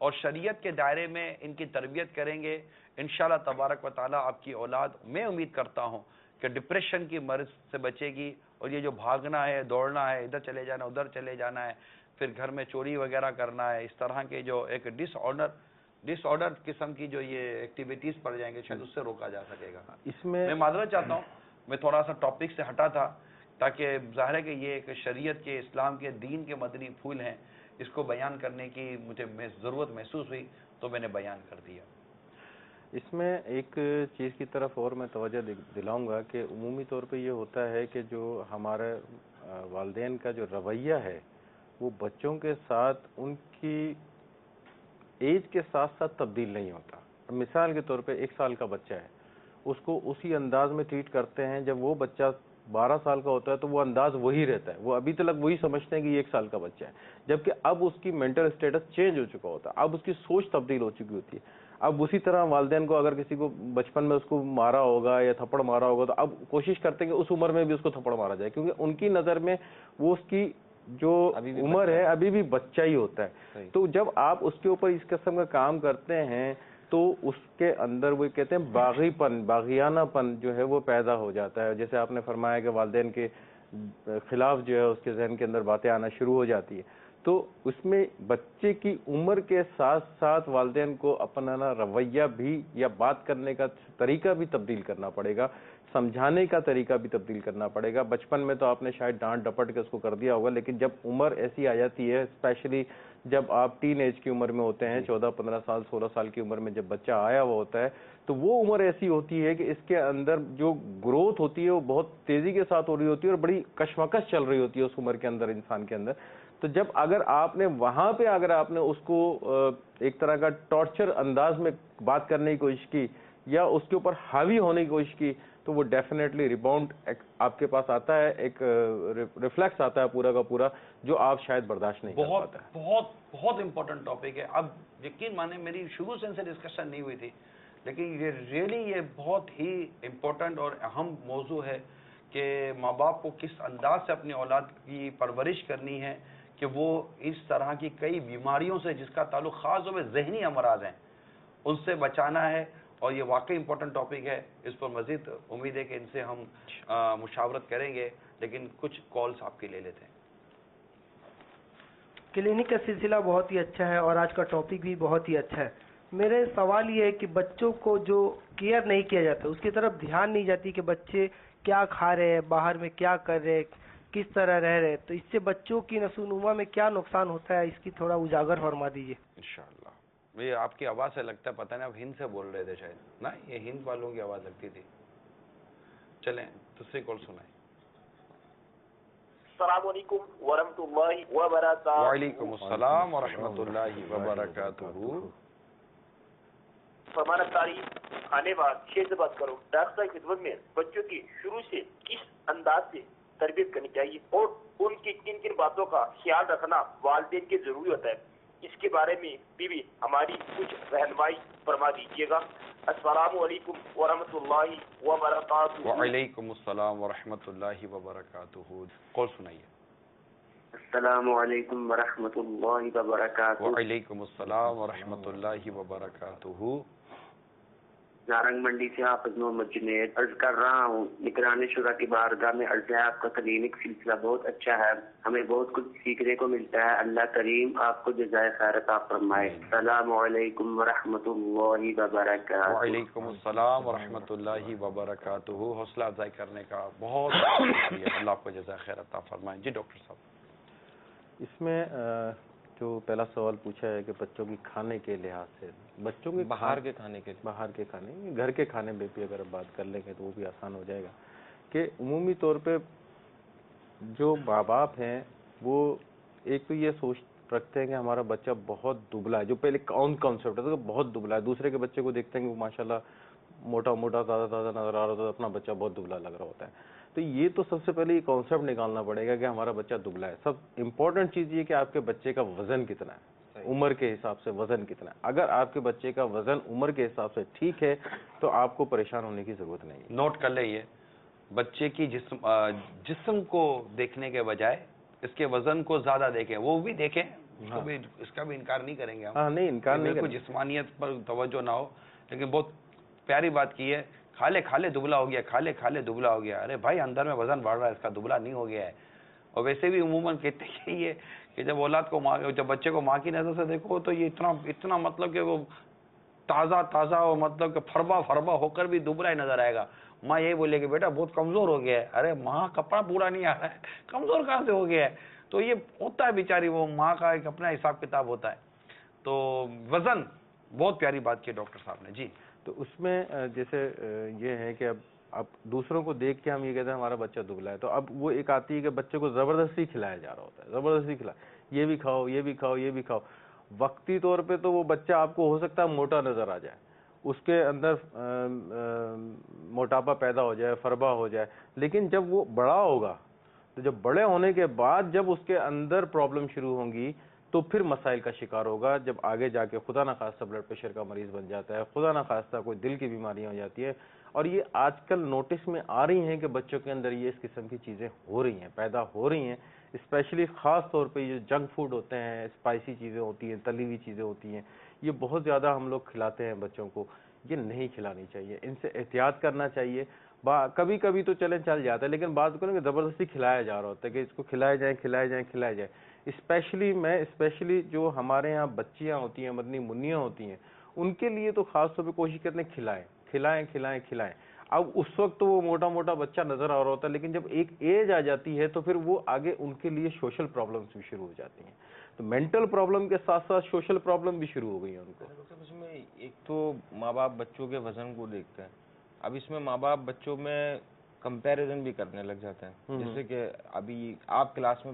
B: اور شریعت کے دائرے میں ان کی تربیت کریں گے، انشاءاللہ تبارک و تعالی آپ کی اولاد، میں امید کرتا ہوں کہ ڈپریشن کی مرض سے بچے گی. اور یہ جو بھاگنا ہے، دوڑنا ہے، ادھر چلے جانا ادھر چلے جانا ہے، پھر گھر میں چوری وغیرہ کرنا ہے، اس طرح کے جو ایک ڈس آرڈر قسم کی جو یہ ایکٹیویٹیز پڑ جائیں گے، شاید اس سے روکا جا سکے گا.
C: اس میں
B: معذرت چاہتا ہوں، میں تھوڑا سا ٹاپک سے ہٹا تھا، تاکہ ظاہر ہے کہ یہ ایک شریعت کے، اسلام کے دین کے مدنی پھول ہیں، اس کو بیان کرنے کی مجھے ضرورت محسوس ہوئی تو میں نے بیان کر دیا.
C: اس میں ایک چیز کی طرف اور میں توجہ دلاؤں گا کہ عمومی طور پہ یہ ہوتا ہے کہ جو ہمارے والدین کا جو رویہ ہے وہ بچوں کے ساتھ ان کی ایج کے ساتھ ساتھ تبدیل نہیں ہوتا. مثال کے طور پہ 1 سال کا بچہ ہے، اس کو اسی انداز میں ٹریٹ کرتے ہیں. جب وہ بچہ 12 سال کا ہوتا ہے تو وہ انداز وہی رہتا ہے، وہ ابھی تک وہی سمجھتے ہیں کہ یہ 1 سال کا بچہ ہے، جبکہ اب اس کی مینٹل اسٹیٹس چینج ہو چکا ہوتا ہے، اب اس کی سوچ تبدیل ہو چکی ہوتی ہے. اب اسی طرح والدین کو اگر کسی کو بچپن میں اس کو مارا ہوگا یا تھپڑ مارا ہوگا تو اب کوشش کرتے ہیں کہ اس عمر میں بھی اس کو تھپڑ مارا جائے، کیونکہ ان کی نظر میں وہ اس کی جو عمر ہے ابھی بھی بچہ ہی ہوتا ہے. تو جب آپ اس کے اوپر اس قسم کا کام کرتے ہیں تو اس کے اندر وہ کہتے ہیں باغی پن، باغیانہ پن جو ہے وہ پیدا ہو جاتا ہے. جیسے آپ نے فرمایا کہ والدین کے خلاف جو ہے اس کے ذہن کے اندر باتیں آنا شروع ہو جاتی ہے. تو اس میں بچے کی عمر کے ساتھ ساتھ والدین کو اپنا رویہ بھی یا بات کرنے کا طریقہ بھی تبدیل کرنا پڑے گا، سمجھانے کا طریقہ بھی تبدیل کرنا پڑے گا. بچپن میں تو آپ نے شاید ڈانٹ ڈپٹ کے اس کو کر دیا ہوگا، لیکن جب عمر ایسی آ جاتی ہے، اسپیشلی جب آپ ٹین ایج کی عمر میں ہوتے ہیں، 14-15 سال 16 سال کی عمر میں جب بچہ آیا ہوا ہوتا ہے، تو وہ عمر ایسی ہوتی ہے کہ اس کے اندر جو گروتھ ہوتی ہے وہ بہت تیزی کے ساتھ ہو رہی ہوتی ہے اور بڑی کشمکش چل رہی ہوتی ہے اس عمر کے اندر انسان کے اندر. تو جب اگر آپ نے وہاں پہ اگر آپ نے اس کو ایک طرح کا ٹارچر انداز میں بات کرنے کی کوشش کی یا اس کے اوپر حاوی ہونے کی کوشش کی تو وہ ڈیفینیٹلی ریباؤنڈ آپ کے پاس آتا ہے, ایک ریفلیکس آتا ہے پورا کا پورا, جو آپ شاید برداشت نہیں کر پاتا ہے.
B: بہت بہت امپورٹنٹ ٹاپک ہے. اب یقین مانے میری شروع سے ان سے ڈسکشن نہیں ہوئی تھی, لیکن یہ ریئلی یہ بہت ہی امپورٹنٹ اور اہم موضوع ہے کہ ماں باپ کو کس انداز سے اپنی اولاد کی پرورش کرنی ہے کہ وہ اس طرح کی کئی بیماریوں سے جس کا تعلق خاص طور پہ ذہنی امراض ہیں ان سے بچانا ہے. اور یہ واقعی امپورٹنٹ ٹاپک ہے, اس پر مزید امید ہے کہ ان سے ہم مشاورت کریں گے, لیکن کچھ کالز آپ کے لے لیتے ہیں.
E: کلینک کا سلسلہ بہت ہی اچھا ہے اور آج کا ٹاپک بھی بہت ہی اچھا ہے. میرے سوال یہ ہے کہ بچوں کو جو کیئر نہیں کیا جاتا اس کی طرف دھیان نہیں جاتی کہ بچے کیا کھا رہے ہیں, باہر میں کیا کر رہے ہیں, کس طرح رہ رہے, تو اس سے بچوں کی نشو و نما میں کیا نقصان ہوتا ہے, اس کی تھوڑا اجاگر فرما دیجیے.
B: انشاءاللہ. یہ آپ کی آواز سے لگتا ہے پتہ نہیں آپ ہند سے بول رہے تھے شاید نا, یہ ہند والوں کی آواز لگتی تھی. چلیں دوسری کال سنائیں.
F: السلام علیکم ورحمۃ اللہ وبرکاتہ.
B: وعلیکم السلام ورحمۃ اللہ وبرکاتہ.
F: فرمانا تاریخ کھانے بعد شیر سے بات کرو. ڈاکٹر کی خدمت میں بچوں کی شروع سے کس انداز سے تربیت کرنی چاہیے اور ان کی کن کن باتوں کا خیال رکھنا والدین کے ضروری ہوتا ہے, اس کے بارے میں بھی ہماری کچھ رہنمائی فرما دیجیے گا. السلام علیکم ورحمۃ اللہ وبرکاتہ.
B: وعلیکم السلام ورحمۃ اللہ وبرکاتہ. کال سنائیے.
G: السلام علیکم ورحمۃ اللہ وبرکاتہ.
B: وعلیکم السلام ورحمۃ اللہ وبرکاتہ.
G: نارنگ منڈی سے حافظ محمد جنید عرض کر رہا ہوں. نگران شورا کی بارگاہ میں عرض ہے, آپ کا کلینک سلسلہ بہت اچھا ہے, ہمیں بہت کچھ سیکھنے کو ملتا ہے. اللہ کریم آپ کو جزائے خیر عطا فرمائے. السلام علیکم ورحمۃ اللہ وبرکاتہ.
B: وعلیکم السلام ورحمۃ اللہ وبرکاتہ. حوصلہ افزائی کرنے کا بہت شکریہ, اللہ آپ کو جزائے خیر عطا فرمائے. جی ڈاکٹر صاحب,
C: اس میں جو پہلا سوال پوچھا ہے کہ بچوں کی کھانے کے لحاظ سے, بچوں کے
D: باہر کے کھانے کے
C: باہر کے کھانے, گھر کے کھانے میں بھی اگر بات کر لیں گے تو وہ بھی آسان ہو جائے گا کہ عمومی طور پہ جو ماں باپ ہیں وہ ایک تو یہ سوچ رکھتے ہیں کہ ہمارا بچہ بہت دبلا ہے, جو پہلے کانسیپٹ ہے کہ بہت دبلا ہے. دوسرے کے بچے کو دیکھتے ہیں کہ وہ ماشاءاللہ موٹا موٹا تازہ تازہ نظر آ رہا ہوتا ہے, اپنا بچہ بہت دبلا لگ رہا ہوتا ہے. تو یہ تو سب سے پہلے یہ کانسیپٹ نکالنا پڑے گا کہ ہمارا بچہ دبلا ہے. سب امپورٹنٹ چیز یہ کہ آپ کے بچے کا وزن کتنا ہے, عمر کے حساب سے وزن کتنا ہے. اگر آپ کے بچے کا وزن عمر کے حساب سے ٹھیک ہے تو آپ کو پریشان ہونے کی ضرورت نہیں ہے.
B: نوٹ کر لیں, یہ بچے کی جسم کو دیکھنے کے بجائے اس کے وزن کو زیادہ دیکھیں, وہ بھی دیکھیں, اس کا بھی انکار نہیں کریں گے ہم.
C: ہاں نہیں, انکار نہیں کریں.
B: جسمانیت پر توجہ نہ ہو, لیکن بہت پیاری بات کی ہے, کھا لے دبلا ہو گیا, کھا لے دبلا ہو گیا. ارے بھائی اندر میں وزن بڑھ رہا ہے, اس کا دبلا نہیں ہو گیا ہے. اور ویسے بھی عموماً کہتے ہیں یہ کہ جب اولاد کو جب بچے کو ماں کی نظر سے دیکھو تو یہ اتنا مطلب کہ وہ تازہ اور مطلب کہ فربا ہو کر بھی دبلا ہی نظر آئے گا. ماں یہی بولے کہ بیٹا بہت کمزور ہو گیا ہے. ارے ماں کپڑا پورا نہیں آ رہا ہے, کمزور کہاں سے ہو گیا ہے. تو یہ ہوتا ہے بیچاری, وہ ماں کا ایک اپنا حساب کتاب ہوتا ہے. تو وزن بہت پیاری بات کی ڈاکٹر صاحب نے. جی
C: تو اس میں جیسے یہ ہے کہ اب دوسروں کو دیکھ کے ہم یہ کہتے ہیں ہمارا بچہ دبلا ہے, تو اب وہ ایک آتی ہے کہ بچے کو زبردستی کھلایا جا رہا ہوتا ہے, زبردستی یہ بھی کھاؤ, یہ بھی کھاؤ, یہ بھی کھاؤ. وقتی طور پہ تو وہ بچہ آپ کو ہو سکتا ہے موٹا نظر آ جائے, اس کے اندر موٹاپا پیدا ہو جائے, فربا ہو جائے, لیکن جب وہ بڑا ہوگا تو جب بڑے ہونے کے بعد جب اس کے اندر پرابلم شروع ہوں گی تو پھر مسائل کا شکار ہوگا. جب آگے جا کے خدا نخواستہ بلڈ پریشر کا مریض بن جاتا ہے, خدا نخواستہ کوئی دل کی بیماریاں ہو جاتی ہے. اور یہ آج کل نوٹس میں آ رہی ہیں کہ بچوں کے اندر یہ اس قسم کی چیزیں ہو رہی ہیں, پیدا ہو رہی ہیں. اسپیشلی خاص طور پہ یہ جنک فوڈ ہوتے ہیں, اسپائسی چیزیں ہوتی ہیں, تلی ہوئی چیزیں ہوتی ہیں, یہ بہت زیادہ ہم لوگ کھلاتے ہیں بچوں کو. یہ نہیں کھلانی چاہیے, ان سے احتیاط کرنا چاہیے. کبھی کبھی تو چل جاتا ہے, لیکن بعض کو زبردستی کھلایا جا رہا ہوتا ہے کہ اس کو کھلائے جائیں. اسپیشلی جو ہمارے یہاں بچیاں ہوتی ہیں, مدنی منیاں ہوتی ہیں, ان کے لیے تو خاص طور پہ کوشش کرتے ہیں کھلائیں. اب اس وقت تو وہ موٹا بچہ نظر آ رہا ہوتا ہے, لیکن جب ایک ایج آ جاتی ہے تو پھر وہ آگے ان کے لیے سوشل پرابلمس بھی شروع ہو جاتی ہیں. تو مینٹل پرابلم کے ساتھ ساتھ سوشل پرابلم بھی شروع ہو گئی ہیں ان کو.
D: اس میں ایک تو ماں باپ بچوں کے وزن کو دیکھتے ہیں, اب اس میں ماں باپ بچوں میں کمپیریزن بھی کرنے لگ جاتے ہیں. جیسے کہ ابھی آپ کلاس میں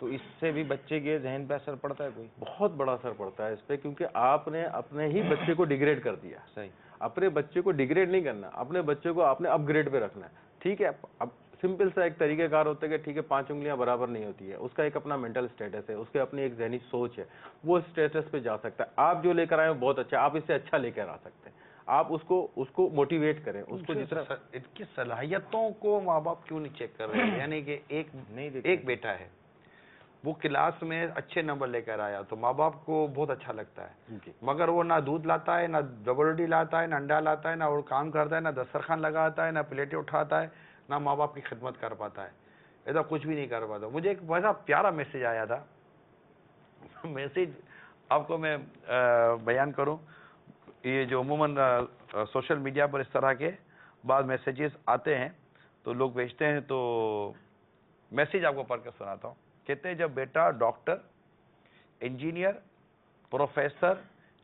D: تو اس سے بھی بچے کے ذہن پہ اثر پڑتا ہے کوئی؟
C: بہت بڑا اثر پڑتا ہے اس پہ، کیونکہ آپ نے اپنے ہی بچے کو ڈیگریڈ کر دیا.
D: صحیح.
C: اپنے بچے کو ڈیگریڈ نہیں کرنا، اپنے بچے کو آپ نے اپ گریڈ پہ رکھنا ہے. ٹھیک ہے، اب سمپل سا ایک طریقہ کار ہوتا ہے کہ ٹھیک ہے 5 انگلیاں برابر نہیں ہوتی ہے، اس کا ایک اپنا مینٹل اسٹیٹس ہے، اس کی اپنی ایک ذہنی سوچ ہے، وہ اسٹیٹس پہ جا سکتا ہے. آپ جو لے کر آئے ہو بہت اچھا، آپ اس سے اچھا لے کر آ سکتے ہیں. آپ اس کو موٹیویٹ کریں، اس کو جتنا
B: ان کی صلاحیتوں کو ماں باپ کیوں نہیں چیک کر رہے ہیں؟ یعنی کہ ایک بیٹا ہے، وہ کلاس میں اچھے نمبر لے کر آیا تو ماں باپ کو بہت اچھا لگتا ہے، مگر وہ نہ دودھ لاتا ہے، نہ ڈبل روٹی لاتا ہے، نہ انڈا لاتا ہے، نہ وہ کام کرتا ہے، نہ دسترخوان لگاتا ہے، نہ پلیٹیں اٹھاتا ہے، نہ ماں باپ کی خدمت کر پاتا ہے، ایسا کچھ بھی نہیں کر پاتا. مجھے ایک بڑا پیارا میسج آیا تھا، میسج آپ کو میں بیان کروں. یہ جو عموماً سوشل میڈیا پر اس طرح کے بعض میسیجز آتے ہیں تو لوگ بھیجتے ہیں، تو میسیج آپ کو پڑھ کر سناتا ہوں. کہتے ہیں جب بیٹا ڈاکٹر، انجینئر، پروفیسر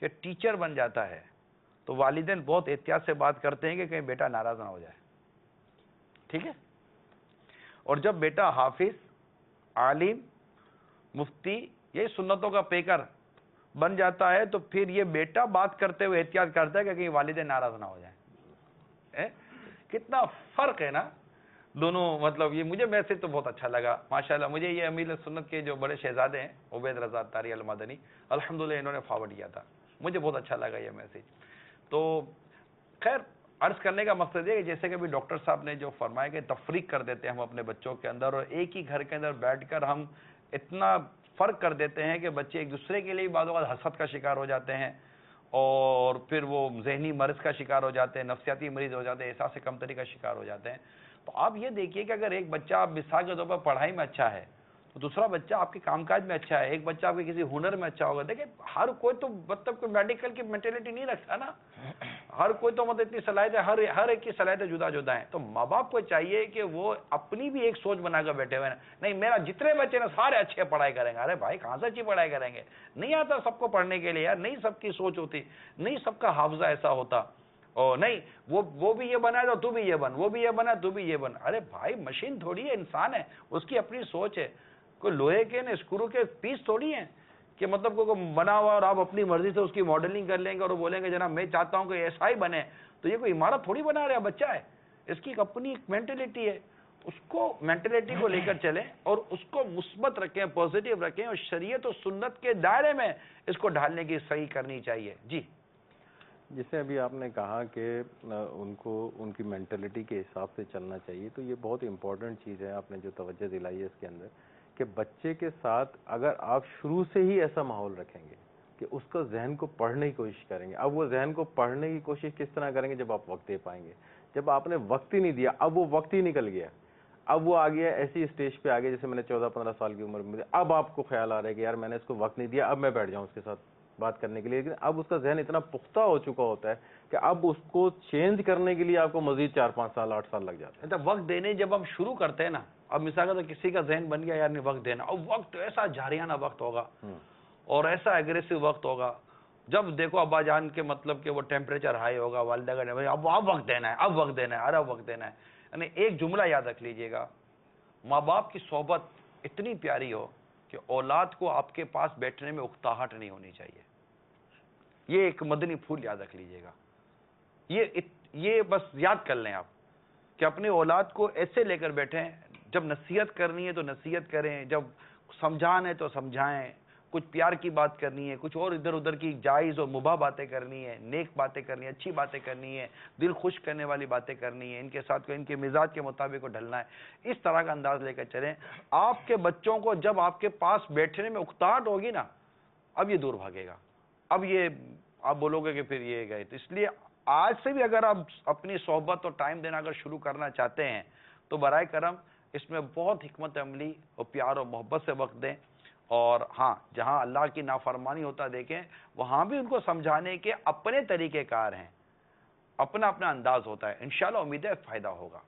B: یا ٹیچر بن جاتا ہے تو والدین بہت احتیاط سے بات کرتے ہیں کہ کہیں بیٹا ناراض نہ ہو جائے. ٹھیک ہے؟ اور جب بیٹا حافظ، عالم، مفتی یہ سنتوں کا پیکر بن جاتا ہے تو پھر یہ بیٹا بات کرتے ہوئے احتیاط کرتا ہے کہ کہیں والدین ناراض نہ ہو جائیں. کتنا فرق ہے نا دونوں. مطلب یہ مجھے میسج تو بہت اچھا لگا ماشاءاللہ. مجھے یہ امیر سنت کے جو بڑے شہزادے ہیں عبید رضا طاری المدنی، الحمدللہ انہوں نے فارورڈ کیا تھا، مجھے بہت اچھا لگا یہ میسج. تو خیر عرض کرنے کا مقصد یہ کہ جیسے کہ ابھی ڈاکٹر صاحب نے جو فرمایا کہ تفریق کر دیتے ہیں ہم اپنے بچوں کے اندر، اور ایک ہی گھر کے اندر بیٹھ کر ہم اتنا فرق کر دیتے ہیں کہ بچے ایک دوسرے کے لیے بعض اوقات حسد کا شکار ہو جاتے ہیں، اور پھر وہ ذہنی مرض کا شکار ہو جاتے ہیں، نفسیاتی مریض ہو جاتے ہیں، احساس کمتری کا شکار ہو جاتے ہیں. تو آپ یہ دیکھیے کہ اگر ایک بچہ آپ مثال کے طور پر پڑھائی میں اچھا ہے تو دوسرا بچہ آپ کے کام کاج میں اچھا ہے، ایک بچہ آپ کے کسی ہنر میں اچھا ہوگا. دیکھیں ہر کوئی تو مطلب کوئی میڈیکل کی مینٹلٹی نہیں رکھتا نا، ہر کوئی تو مطلب اتنی صلاحیت ہے، ہر ایک کی صلاحیتیں جدا جدا ہیں. تو ماں باپ کو چاہیے کہ وہ اپنی بھی ایک سوچ بنا کر بیٹھے ہوئے ہیں، نہیں میرا جتنے بچے نا سارے اچھے پڑھائی کریں گے. ارے بھائی کہاں سے اچھی پڑھائی کریں گے؟ نہیں آتا سب کو پڑھنے کے لیے یار، نہیں سب کی سوچ ہوتی، نہیں سب کا حافظہ ایسا ہوتا، اور نہیں وہ بھی یہ بنا ہے تو بھی یہ بن، وہ بھی یہ بنا تو بھی یہ بن. ارے بھائی مشین تھوڑی ہے، انسان ہے، اس کی اپنی سوچ ہے. کوئی لوہے کے نا اسکرو کے پیس تھوڑی ہیں کہ مطلب کوئی بنا ہوا اور آپ اپنی مرضی سے اس کی ماڈلنگ کر لیں گے اور وہ بولیں گے جناب میں چاہتا ہوں کہ ایسا ہی بنے. تو یہ کوئی عمارت تھوڑی بنا رہا بچہ ہے، اس کی ایک اپنی مینٹلٹی ہے. اس کو مینٹلٹی کو لے کر چلیں اور اس کو مثبت رکھیں، پازیٹیو رکھیں، اور شریعت و سنت کے دائرے میں اس کو ڈھالنے کی صحیح کرنی چاہیے. جی
C: جیسے ابھی آپ نے کہا کہ ان کو ان کی مینٹلٹی کے حساب سے چلنا چاہیے، تو یہ بہت امپورٹنٹ چیز ہے آپ نے جو توجہ دلائی ہے اس کے اندر، کہ بچے کے ساتھ اگر آپ شروع سے ہی ایسا ماحول رکھیں گے کہ اس کا ذہن کو پڑھنے کی کوشش کریں گے. اب وہ ذہن کو پڑھنے کی کوشش کس طرح کریں گے؟ جب آپ وقت دے پائیں گے. جب آپ نے وقت ہی نہیں دیا، اب وہ وقت ہی نکل گیا، اب وہ آ گیا ایسی اسٹیج پہ آ گیا جیسے میں نے 14-15 سال کی عمر میں، اب آپ کو خیال آ رہا ہے کہ یار میں نے اس کو وقت نہیں دیا، اب میں بیٹھ جاؤں اس کے ساتھ بات کرنے کے لیے. لیکن اب اس کا ذہن اتنا پختہ ہو چکا ہوتا ہے کہ اب اس کو چینج کرنے کے لیے آپ کو مزید 4-5 سال 8 سال لگ جاتے ہیں.
B: وقت دینے جب ہم شروع کرتے ہیں نا، اب مثال کا تو کسی کا ذہن بن گیا یار نہیں وقت دینا، اب وقت ایسا جاریانہ وقت ہوگا اور ایسا ایگریسو وقت ہوگا. جب دیکھو ابا جان کے مطلب کہ وہ ٹیمپریچر ہائی ہوگا، والدہ کا اب وقت دینا ہے، اب وقت دینا ہے، ارے وقت دینا ہے. یعنی ایک جملہ یاد رکھ لیجئے گا، ماں باپ کی صحبت اتنی پیاری ہو کہ اولاد کو آپ کے پاس بیٹھنے میں اکتاہٹ نہیں ہونی چاہیے. یہ ایک مدنی پھول یاد رکھ لیجئے گا. یہ بس یاد کر لیں آپ کہ اپنی اولاد کو ایسے لے کر بیٹھیں، جب نصیحت کرنی ہے تو نصیحت کریں، جب سمجھانا ہے تو سمجھائیں، کچھ پیار کی بات کرنی ہے، کچھ اور ادھر ادھر کی جائز اور مباح باتیں کرنی ہے، نیک باتیں کرنی ہے، اچھی باتیں کرنی ہے، دل خوش کرنے والی باتیں کرنی ہے، ان کے ساتھ ان کے مزاج کے مطابق کو ڈھلنا ہے. اس طرح کا انداز لے کر چلیں. آپ کے بچوں کو جب آپ کے پاس بیٹھنے میں اکتاہٹ ہوگی نا، اب یہ دور بھاگے گا. اب یہ آپ بولو گے کہ پھر یہ گئے. تو اس لیے آج سے بھی اگر آپ اپنی صحبت اور ٹائم دینا اگر شروع کرنا چاہتے ہیں تو برائے کرم اس میں بہت حکمت عملی اور پیار اور محبت سے وقت دیں. اور ہاں جہاں اللہ کی نافرمانی ہوتا دیکھیں وہاں بھی ان کو سمجھانے کے اپنے طریقہ کار ہیں، اپنا اپنا انداز ہوتا ہے. انشاءاللہ امید ہے فائدہ ہوگا.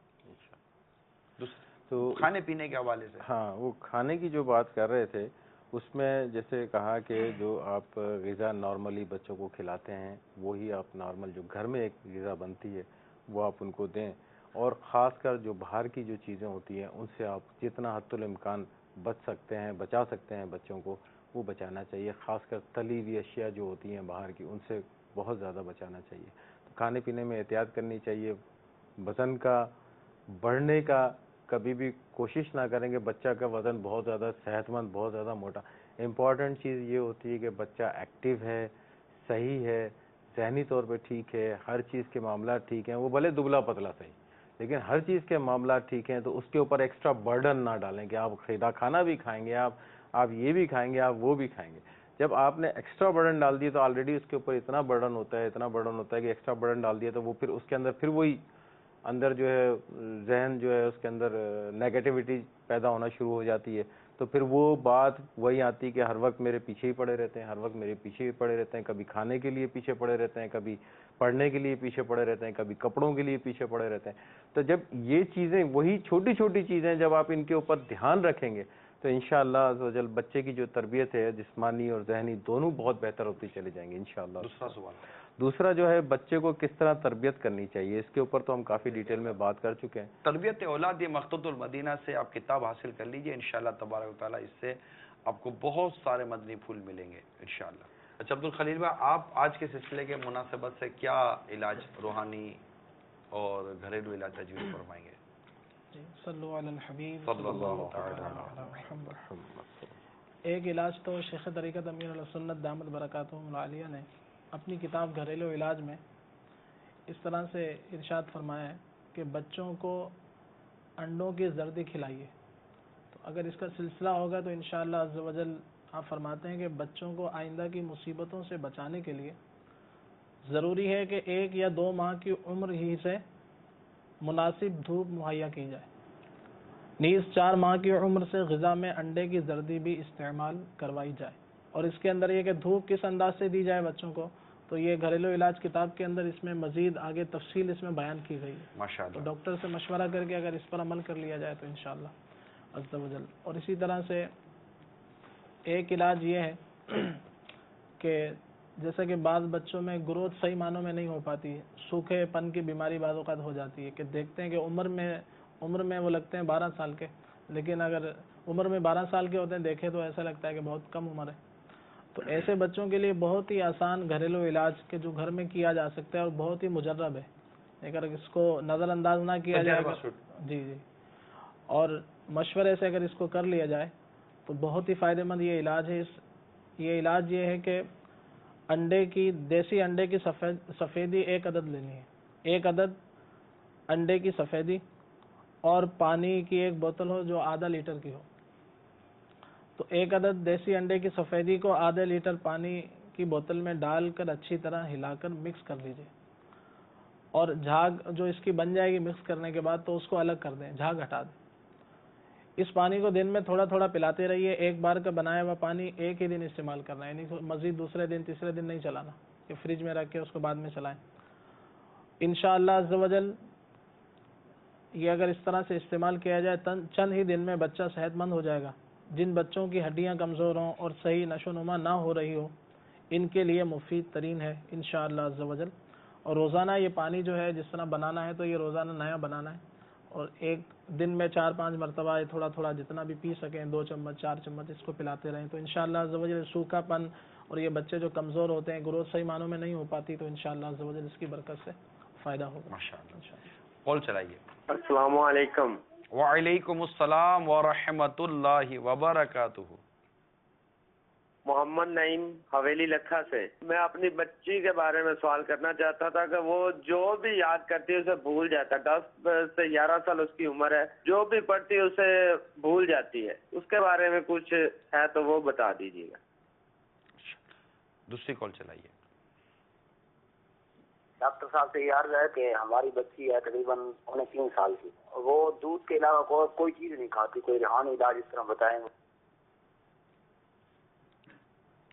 C: تو
B: کھانے پینے کے حوالے سے
C: ہاں وہ کھانے کی جو بات کر رہے تھے اس میں جیسے کہا کہ جو آپ غذا نارملی بچوں کو کھلاتے ہیں وہی آپ نارمل جو گھر میں ایک غذا بنتی ہے وہ آپ ان کو دیں. اور خاص کر جو باہر کی جو چیزیں ہوتی ہیں ان سے آپ جتنا حد الامکان بچ سکتے ہیں، بچا سکتے ہیں بچوں کو، وہ بچانا چاہیے. خاص کر تلی ہوئی اشیاء جو ہوتی ہیں باہر کی، ان سے بہت زیادہ بچانا چاہیے. تو کھانے پینے میں احتیاط کرنی چاہیے. وزن کا بڑھنے کا کبھی بھی کوشش نہ کریں کہ بچہ کا وزن بہت زیادہ صحت مند، بہت زیادہ موٹا. امپورٹنٹ چیز یہ ہوتی ہے کہ بچہ ایکٹیو ہے، صحیح ہے، ذہنی طور پہ ٹھیک ہے، ہر چیز کے معاملات ٹھیک ہیں. وہ بھلے دبلا پتلا صحیح، لیکن ہر چیز کے معاملات ٹھیک ہیں. تو اس کے اوپر ایکسٹرا برڈن نہ ڈالیں کہ آپ خیدا کھانا بھی کھائیں گے، آپ یہ بھی کھائیں گے، آپ وہ بھی کھائیں گے. جب آپ نے ایکسٹرا برڈن ڈال دی تو آلریڈی اس کے اوپر اتنا برڈن ہوتا ہے کہ ایکسٹرا برڈن ڈال دیا تو وہ پھر اس کے اندر پھر وہی اندر جو ہے ذہن جو ہے اس کے اندر نیگیٹیوٹی پیدا ہونا شروع ہو جاتی ہے. تو پھر وہ بات وہی آتی کہ ہر وقت میرے پیچھے ہی پڑے رہتے ہیں، کبھی کھانے کے لیے پیچھے پڑے رہتے ہیں، کبھی پڑھنے کے لیے پیچھے پڑے رہتے ہیں، کبھی کپڑوں کے لیے پیچھے پڑے رہتے ہیں. تو جب یہ چیزیں، وہی چھوٹی چھوٹی چیزیں جب آپ ان کے اوپر دھیان رکھیں گے تو انشاءاللہ عز و جل بچے کی جو تربیت ہے جسمانی اور ذہنی دونوں بہت بہتر ہوتی چلی جائیں گی انشاءاللہ.
B: دوسرا سوال،
C: دوسرا جو ہے بچے کو کس طرح تربیت کرنی چاہیے، اس کے اوپر تو ہم کافی ڈیٹیل میں بات کر چکے ہیں.
B: تربیت اولاد، یہ مخطوط المدینہ سے آپ کتاب حاصل کر لیجئے، انشاءاللہ تبارک و تعالیٰ اس سے آپ کو بہت سارے مدنی پھول ملیں گے انشاءاللہ. اچھا عبدالخلیل بھائی، آپ آج کے سلسلے کے مناسبت سے کیا علاج روحانی اور گھریلو علاج تجویز فرمائیں گے؟
H: صلو علی الحبیب
B: صلی اللہ
H: تعالی
B: تعالی
H: علی محمد. ایک علاج تو شیخ طریقت امیر علیہ سنت دامت برکاتہم العالیہ نے اپنی کتاب گھریلو علاج میں اس طرح سے ارشاد فرمایا ہے کہ بچوں کو انڈوں کی زردی کھلائیے. تو اگر اس کا سلسلہ ہوگا تو انشاءاللہ عز و جل آپ فرماتے ہیں کہ بچوں کو آئندہ کی مصیبتوں سے بچانے کے لیے ضروری ہے کہ 1 یا 2 ماہ کی عمر ہی سے مناسب دھوپ مہیا کی جائے. نیز 4 ماہ کی عمر سے غذا میں انڈے کی زردی بھی استعمال کروائی جائے. اور اس کے اندر یہ کہ دھوپ کس انداز سے دی جائے بچوں کو، تو یہ گھریلو علاج کتاب کے اندر اس میں مزید آگے تفصیل اس میں بیان کی گئی ہے.
B: ماشاءاللہ.
H: تو ڈاکٹر سے مشورہ کر کے اگر اس پر عمل کر لیا جائے تو انشاءاللہ عز و جل. اور اسی طرح سے ایک علاج یہ ہے کہ جیسا کہ بعض بچوں میں گروتھ صحیح معنوں میں نہیں ہو پاتی، سوکھے پن کی بیماری بعض اوقات ہو جاتی ہے کہ دیکھتے ہیں کہ عمر میں وہ لگتے ہیں 12 سال کے، لیکن اگر عمر میں 12 سال کے ہوتے ہیں دیکھے تو ایسا لگتا ہے کہ بہت کم عمر ہے. تو ایسے بچوں کے لیے بہت ہی آسان گھریلو علاج کے جو گھر میں کیا جا سکتا ہے اور بہت ہی مجرب ہے، اگر اس کو نظر انداز نہ کیا جائے جی اور مشورے سے اگر اس کو کر لیا جائے تو بہت ہی فائدہ مند یہ علاج ہے. یہ علاج یہ ہے کہ دیسی انڈے کی سفیدی 1 عدد لینی ہے. 1 عدد انڈے کی سفیدی اور پانی کی 1 بوتل ہو جو ½ لیٹر کی ہو. تو 1 عدد دیسی انڈے کی سفیدی کو ½ لیٹر پانی کی بوتل میں ڈال کر اچھی طرح ہلا کر مکس کر لیجئے. اور جھاگ جو اس کی بن جائے گی مکس کرنے کے بعد تو اس کو الگ کر دیں، جھاگ ہٹا دیں. اس پانی کو دن میں تھوڑا تھوڑا پلاتے رہیے. 1 بار کا بنایا ہوا پانی 1 ہی دن استعمال کرنا ہے، یعنی مزید دوسرے دن تیسرے دن نہیں چلانا کہ فریج میں رکھ کے اس کو بعد میں چلائیں. انشاءاللہ عز و جل یہ اگر اس طرح سے استعمال کیا جائے چند ہی دن میں بچہ صحت مند ہو جائے گا. جن بچوں کی ہڈیاں کمزور ہوں اور صحیح نشو و نما نہ ہو رہی ہو ان کے لیے مفید ترین ہے انشاءاللہ عز و جل. اور روزانہ یہ پانی جو ہے جس طرح بنانا ہے تو یہ روزانہ نیا بنانا ہے اور 1 دن میں 4-5 مرتبہ تھوڑا تھوڑا جتنا بھی پی سکیں 2 چمچ 4 چمچ اس کو پلاتے رہیں تو انشاءاللہ عز و جل سوکھا پن اور یہ بچے جو کمزور ہوتے ہیں گروتھ صحیح معنوں میں نہیں ہو پاتی تو انشاءاللہ عز و جل اس کی برکت سے فائدہ ہوگا.
B: ماشاءاللہ. کال چلائیے.
G: السلام علیکم.
B: وعلیکم السلام ورحمۃ اللہ وبرکاتہ.
G: محمد نعیم حویلی لکھا سے. میں اپنی بچی کے بارے میں سوال کرنا چاہتا تھا کہ وہ جو بھی یاد کرتی ہے اسے بھول جاتا ہے. 10 سے 11 سال اس کی عمر ہے. جو بھی پڑھتی ہے اسے بھول جاتی ہے. اس کے بارے میں کچھ ہے تو وہ بتا دیجیے گا.
B: دوسری کال چلائیے.
F: ڈاکٹر صاحب سے یہ عرض ہے کہ ہماری بچی ہے تقریباً 3 سال کی، وہ دودھ کے علاوہ کوئی چیز نہیں کھاتی. کوئی روحانی علاج اس طرح بتائیں.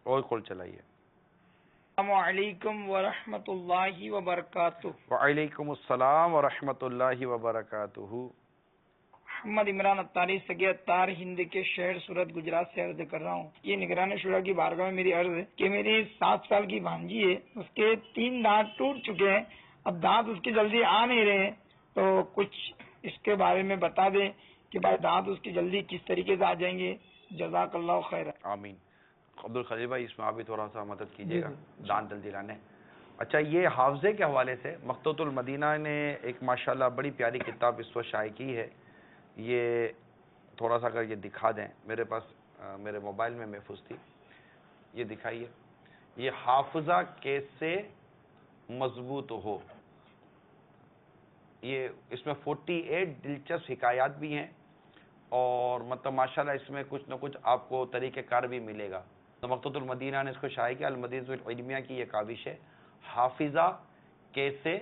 B: اور کال چلائیے.
I: السلام علیکم ورحمۃ اللہ وبرکاتہ.
B: وعلیکم السلام ورحمۃ اللہ وبرکاتہ.
I: محمد عمران اتاری سگی اتار ہند کے شہر سورت گجرات سے عرض کر رہا ہوں. یہ نگران شورا کی بارگاہ میں میری عرض ہے کہ میری 7 سال کی بھانجی ہے، اس کے 3 دانت ٹوٹ چکے ہیں. اب دانت اس کے جلدی آ نہیں رہے ہیں تو کچھ اس کے بارے میں بتا دیں کہ بھائی دانت اس کی جلدی کس طریقے سے آ جائیں گے. جزاک اللہ خیر.
B: آمین. عبدالخلیل بھائی اس میں آپ بھی تھوڑا سا مدد کیجیے گا دانت جلدی لانے. اچھا یہ حافظے کے حوالے سے مقتوۃ المدینہ نے ایک ماشاءاللہ بڑی پیاری کتاب اس وقت شائع کی ہے. یہ تھوڑا سا اگر یہ دکھا دیں, میرے پاس میرے موبائل میں محفوظ تھی, یہ دکھائیے. یہ حافظہ کیسے مضبوط ہو, یہ اس میں 48 دلچسپ حکایات بھی ہیں اور مطلب ماشاءاللہ اس میں کچھ نہ کچھ آپ کو طریقہ کار بھی ملے گا. تو مقتوۃ المدینہ نے اس کو شائع کیا. المدینہ العلمیہ کی یہ کاوش ہے, حافظہ کیسے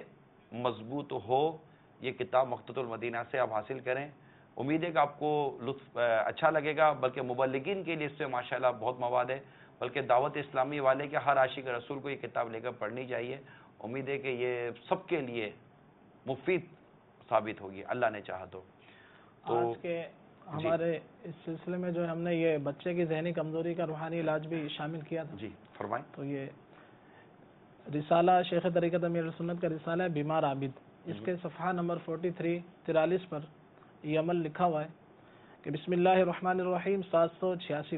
B: مضبوط ہو. یہ کتاب مقتوۃ المدینہ سے آپ حاصل کریں. امید ہے کہ آپ کو لطف اچھا لگے گا, بلکہ مبلغین کے لیے اس سے ماشاءاللہ بہت مواد ہے, بلکہ دعوت اسلامی والے کے ہر عاشق رسول کو یہ کتاب لے کر پڑھنی چاہیے. امید ہے کہ یہ سب کے لیے مفید ثابت ہوگی, اللہ نے چاہا تو.
H: آج کے ہمارے اس سلسلے میں جو ہے ہم نے یہ بچے کی ذہنی کمزوری کا روحانی علاج بھی شامل کیا تھا.
B: جی فرمائیں.
H: تو یہ رسالہ شیخ طریقت امیر سنت کا رسالہ ہے بیمار عابد, اس کے صفحہ نمبر 43 پر یہ عمل لکھا ہوا ہے کہ بسم اللہ الرحمن الرحیم 786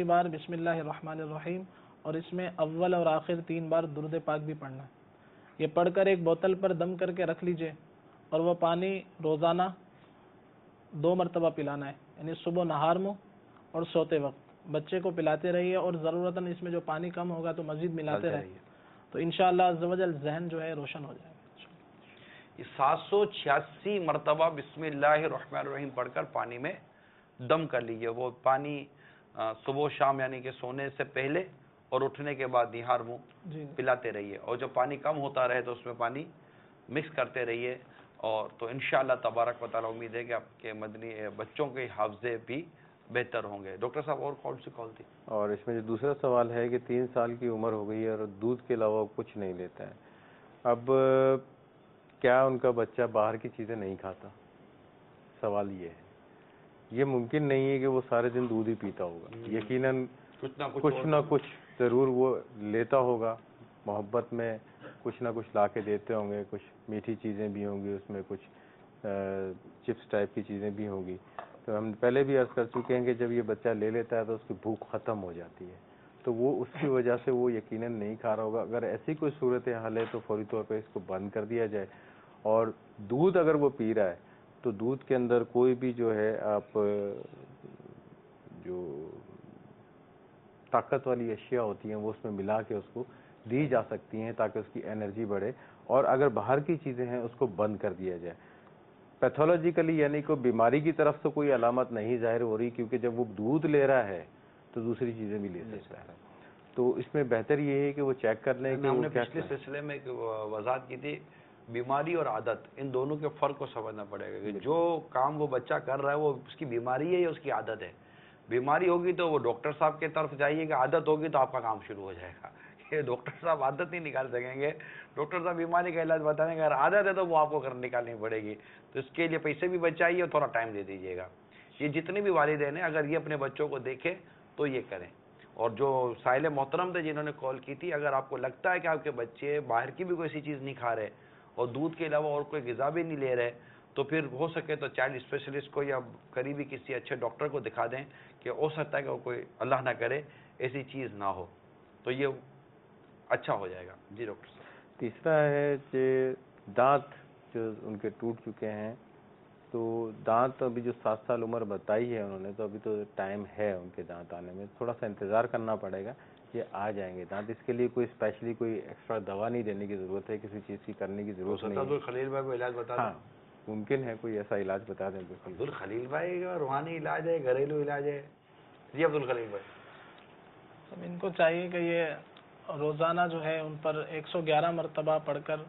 H: بار بسم اللہ الرحمن الرحیم, اور اس میں اول اور آخر 3 بار درود پاک بھی پڑھنا ہے. یہ پڑھ کر ایک بوتل پر دم کر کے رکھ لیجئے, اور وہ پانی روزانہ 2 مرتبہ پلانا ہے, یعنی صبح نہار منہ اور سوتے وقت. بچے کو پلاتے رہیے, اور ضرورتاً اس میں جو پانی کم ہوگا تو مزید ملاتے رہیے, تو انشاءاللہ عز و جل ذہن جو ہے روشن ہو جائے گا.
B: 786 مرتبہ بسم اللہ الرحمن الرحیم پڑھ کر پانی میں دم کر لیجئے. وہ پانی صبح و شام یعنی کہ سونے سے پہلے اور اٹھنے کے بعد نہار منہ پلاتے رہیے, اور جب پانی کم ہوتا رہے تو اس میں پانی مکس کرتے رہیے, اور تو انشاءاللہ تبارک و تعالی امید ہے کہ آپ کے مدنی بچوں کے حافظے بھی بہتر ہوں گے. ڈاکٹر صاحب اور کون سی کال تھی؟
C: اور اس میں جو دوسرا سوال ہے کہ 3 سال کی عمر ہو گئی ہے اور دودھ کے علاوہ کچھ نہیں لیتا ہے, اب کیا ان کا بچہ باہر کی چیزیں نہیں کھاتا؟ سوال یہ ہے. یہ ممکن نہیں ہے کہ وہ سارے دن دودھ ہی پیتا ہوگا, یقیناً کچھ نہ کچھ ضرور وہ لیتا ہوگا, محبت میں کچھ نہ کچھ لا کے دیتے ہوں گے, کچھ میٹھی چیزیں بھی ہوں گی, اس میں کچھ چپس ٹائپ کی چیزیں بھی ہوں گی. تو ہم پہلے بھی عرض کر چکے ہیں کہ جب یہ بچہ لے لیتا ہے تو اس کی بھوک ختم ہو جاتی ہے, تو وہ اس کی وجہ سے وہ یقیناً نہیں کھا رہا ہوگا. اگر ایسی کوئی صورت حال ہے تو فوری طور پہ اس کو بند کر دیا جائے. اور دودھ اگر وہ پی رہا ہے تو دودھ کے اندر کوئی بھی جو ہے آپ جو طاقت والی اشیاء ہوتی ہیں وہ اس میں ملا کے اس کو دی جا سکتی ہیں تاکہ اس کی انرجی بڑھے. اور اگر باہر کی چیزیں ہیں اس کو بند کر دیا جائے. پیتھولوجیکلی یعنی کوئی بیماری کی طرف سے کوئی علامت نہیں ظاہر ہو رہی, کیونکہ جب وہ دودھ لے رہا ہے تو دوسری چیزیں بھی لے سکتا ہے. تو اس میں بہتر یہ ہے کہ وہ چیک کر لیں کہ
B: ہم نے پچھلے سلسلے میں وضاحت کی تھی, بیماری اور عادت ان دونوں کے فرق کو سمجھنا پڑے گا کہ جو کام وہ بچہ کر رہا ہے وہ اس کی بیماری ہے یا اس کی عادت ہے. بیماری ہوگی تو وہ ڈاکٹر صاحب کی طرف جائیے گا, عادت ہوگی تو آپ کا کام شروع ہو جائے گا. یہ ڈاکٹر صاحب عادت نہیں نکال سکیں گے, ڈاکٹر صاحب بیماری کا علاج بتائیں گے. اگر عادت ہے تو وہ آپ کو نکالنی پڑے گی, تو اس کے لیے پیسے بھی بچائیے اور تھوڑا ٹائم دے دیجیے گا. یہ جتنے بھی والدین ہیں اگر یہ اپنے بچوں کو دیکھیں تو یہ کریں. اور جو سائل محترم تھے جنہوں نے کال کی تھی, اگر آپ کو لگتا ہے کہ آپ کے بچے باہر کی بھی کوئی ایسی چیز نہیں کھا رہے اور دودھ کے علاوہ اور کوئی غذا بھی نہیں لے رہے, تو پھر ہو سکے تو چائلڈ اسپیشلسٹ کو یا قریبی کسی اچھے ڈاکٹر کو دکھا دیں کہ ہو سکتا ہے کہ وہ کوئی اللہ نہ کرے ایسی چیز نہ ہو, تو یہ اچھا ہو جائے گا. جی ڈاکٹر صاحب.
C: تیسرا ہے کہ دانت جو ان کے ٹوٹ چکے ہیں, تو دانت ابھی جو 7 سال عمر بتائی ہے انہوں نے, تو ابھی تو ٹائم ہے ان کے دانت آنے میں, تھوڑا سا انتظار کرنا پڑے گا, یہ آ جائیں گے دانت. اس کے لیے کوئی اسپیشلی کوئی ایکسٹرا دوا نہیں دینے کی ضرورت ہے, کسی چیز کی کرنے کی ضرورت نہیں ہے.
B: عبدالخلیل بھائی کو علاج بتا دیں.
C: ہاں ممکن ہے کوئی ایسا علاج بتا دیں.
B: عبدالخلیل بھائی کا روحانی علاج ہے, گھریلو علاج ہے. جی عبدالخلیل بھائی.
H: اب ان کو چاہیے کہ یہ روزانہ جو ہے ان پر 111 مرتبہ پڑھ کر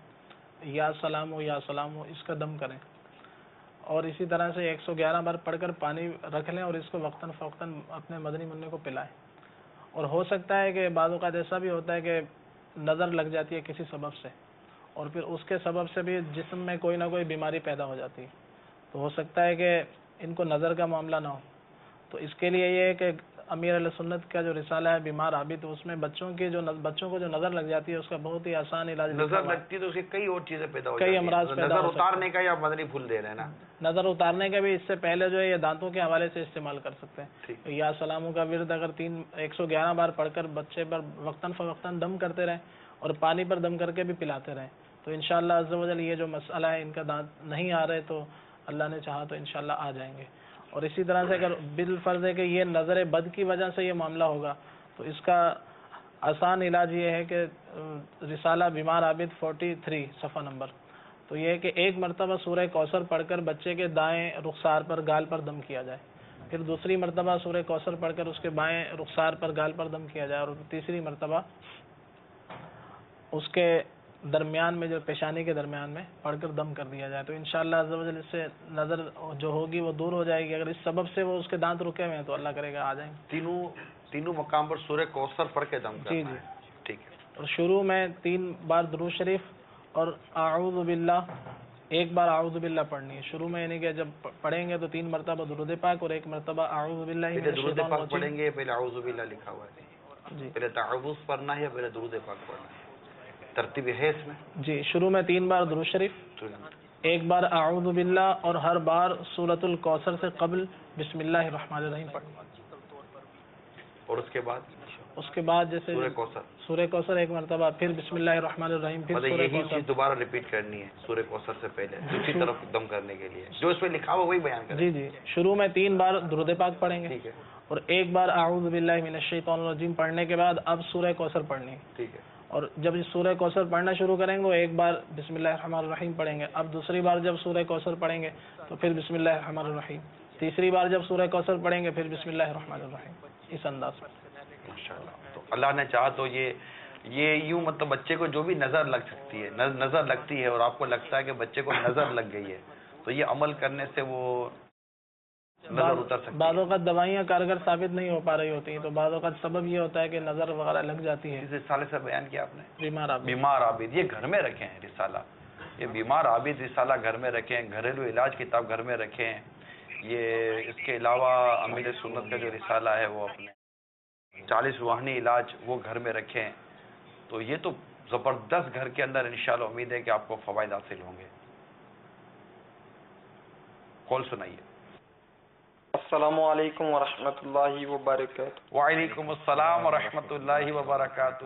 H: یا سلام ہو یا سلام ہو اس کا دم کریں, اور اسی طرح سے 111 بار پڑھ کر پانی رکھ لیں اور اس کو وقتاً فوقتاً اپنے مدنی منع کو پلائیں. اور ہو سکتا ہے کہ بعض اوقات ایسا بھی ہوتا ہے کہ نظر لگ جاتی ہے کسی سبب سے, اور پھر اس کے سبب سے بھی جسم میں کوئی نہ کوئی بیماری پیدا ہو جاتی ہے, تو ہو سکتا ہے کہ ان کو نظر کا معاملہ نہ ہو. تو اس کے لیے یہ ہے کہ امیر علیہ سنت کا جو رسالہ ہے بیمار عابد، اس میں بچوں کو جو نظر لگ جاتی ہے اس کا بہت ہی آسان علاج
B: نظر لگتی ہے تو اس کی کئی اور چیزیں پیدا ہو
H: کئی
B: جاتی ہیں.
H: امراض پیدا
B: نظر
H: ہو سکتے
B: اتارنے کا یا مدنی پھول دے رہے ہیں نا.
H: نظر اتارنے کا بھی اس سے پہلے جو ہے یہ دانتوں کے حوالے سے استعمال کر سکتے ہیں. یا سلاموں کا ورد اگر 111 بار پڑھ کر بچے پر وقتاً فوقتاً دم کرتے رہیں اور پانی پر دم کر کے بھی پلاتے رہیں تو انشاءاللہ عز و جل یہ جو مسئلہ ہے ان کا دانت نہیں آ رہے تو اللہ نے چاہا تو انشاءاللہ آ جائیں گے. اور اسی طرح سے اگر بالفرض ہے کہ یہ نظر بد کی وجہ سے یہ معاملہ ہوگا تو اس کا آسان علاج یہ ہے کہ رسالہ بیمار عابد 43 صفحہ نمبر، تو یہ ہے کہ ایک مرتبہ سورہ کوثر پڑھ کر بچے کے دائیں رخسار پر گال پر دم کیا جائے، پھر دوسری مرتبہ سورہ کوثر پڑھ کر اس کے بائیں رخسار پر گال پر دم کیا جائے، اور تیسری مرتبہ اس کے درمیان میں جو پیشانی کے درمیان میں پڑھ کر دم کر دیا جائے تو انشاءاللہ عز و جل اس سے نظر جو ہوگی وہ دور ہو جائے گی. اگر اس سبب سے وہ اس کے دانت رکے ہوئے ہیں تو اللہ کرے گا آ جائیں گے.
B: تینوں مقام پر سورہ کوثر پڑھ کے دم کرنا.
H: جی
B: ٹھیک ہے.
H: اور شروع میں 3 بار درود شریف اور اعوذ باللہ 1 بار اعوذ باللہ پڑھنی ہے شروع میں، یعنی کہ جب پڑھیں گے تو 3 مرتبہ درود پاک اور 1 مرتبہ اعوذ باللہ من
B: پہلے درود
H: الشیطان
B: پاک
H: الرجیم.
B: پڑھیں گے، پہلے اعوذ باللہ لکھا ہوا ہے
H: جی
B: پہلے تعوذ پڑھنا ہے یا پہلے درود پاک پڑھنا ہے؟ ترتیب ہے اس میں؟
H: جی شروع میں 3 بار درود شریف، 1 بار اعوذ باللہ اور ہر بار سورۃ الکوثر سے قبل بسم اللہ الرحمن الرحیم پڑھنا.
B: اور اس کے بعد جیسے سورہ
H: کوثر 1 مرتبہ، پھر بسم اللہ الرحمن الرحیم، پھر سورہ
B: یہی
H: کوثر.
B: چیز دوبارہ ریپیٹ کرنی ہے سورہ کوثر سے پہلے دوسری طرف دم کرنے کے لیے جو اس میں لکھا ہوا وہی بیان کریں.
H: جی شروع میں 3 بار درود پاک پڑھیں گے،
B: ٹھیک ہے.
H: اور 1 بار اعوذ باللہ من الشیطان الرجیم پڑھنے کے بعد اب سورہ کوثر پڑھنی ہے.
B: ٹھیک ہے.
H: اور جب اس سورہ کوثر پڑھنا شروع کریں گے وہ 1 بار بسم اللہ الرحمن الرحیم پڑھیں گے. اب دوسری بار جب سورہ کوثر پڑھیں گے تو پھر بسم اللہ الرحمن الرحیم. تیسری بار جب سورہ کوثر پڑھیں گے پھر بسم اللہ الرحمن الرحیم. اس انداز میں
B: ماشاءاللہ. تو اللہ نے چاہا تو یہ یوں مطلب بچے کو جو بھی نظر لگ سکتی ہے، نظر لگتی ہے اور آپ کو لگتا ہے کہ بچے کو نظر لگ گئی ہے تو یہ عمل کرنے سے وہ نظر اتر سکتی ہے.
H: بعض اوقات دوائیاں کارگر ثابت نہیں ہو پا رہی ہوتی ہیں تو بعض اوقات سبب یہ ہوتا ہے کہ نظر وغیرہ لگ جاتی ہے.
B: اس رسالے سے بیان کیا آپ نے
H: بیمار
B: عابد، یہ گھر میں رکھیں رسالہ، یہ بیمار عابد رسالہ گھر میں رکھیں، گھریلو علاج کتاب گھر میں رکھیں. یہ اس کے علاوہ امیر سنت کا جو رسالہ ہے وہ اپنے 40 روحانی علاج وہ گھر میں رکھیں. تو یہ تو زبردست گھر کے اندر انشاءاللہ امید ہے کہ آپ کو فوائد حاصل ہوں گے. کال سنائیے.
J: السلام علیکم ورحمۃ اللہ وبرکاتہ.
B: وعلیکم السلام ورحمۃ اللہ وبرکاتہ.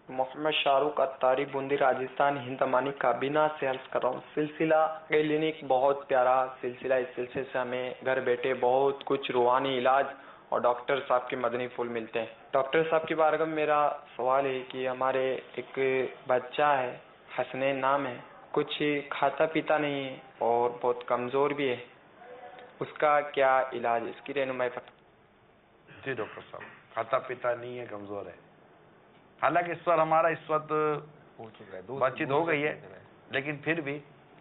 J: محمد شاہ رخ اتاری بوندی راجستھان ہندمانی کابینہ سے عرض کر رہا ہوں. سلسلہ کلینک بہت پیارا سلسلہ، اس سلسلے سے ہمیں گھر بیٹھے بہت کچھ روحانی علاج اور ڈاکٹر صاحب کے مدنی پھول ملتے ہیں. ڈاکٹر صاحب کی بارگاہ میں میرا سوال ہے کہ ہمارے ایک بچہ ہے، حسنین نام ہے، کچھ کھاتا پیتا نہیں ہے اور بہت کمزور بھی ہے، اس کا کیا علاج، اس کی رہنمائی پر.
B: جی ڈاکٹر صاحب، کھاتا پیتا نہیں ہے، کمزور ہے. حالانکہ اس وقت بات چیت ہو گئی ہے لیکن پھر بھی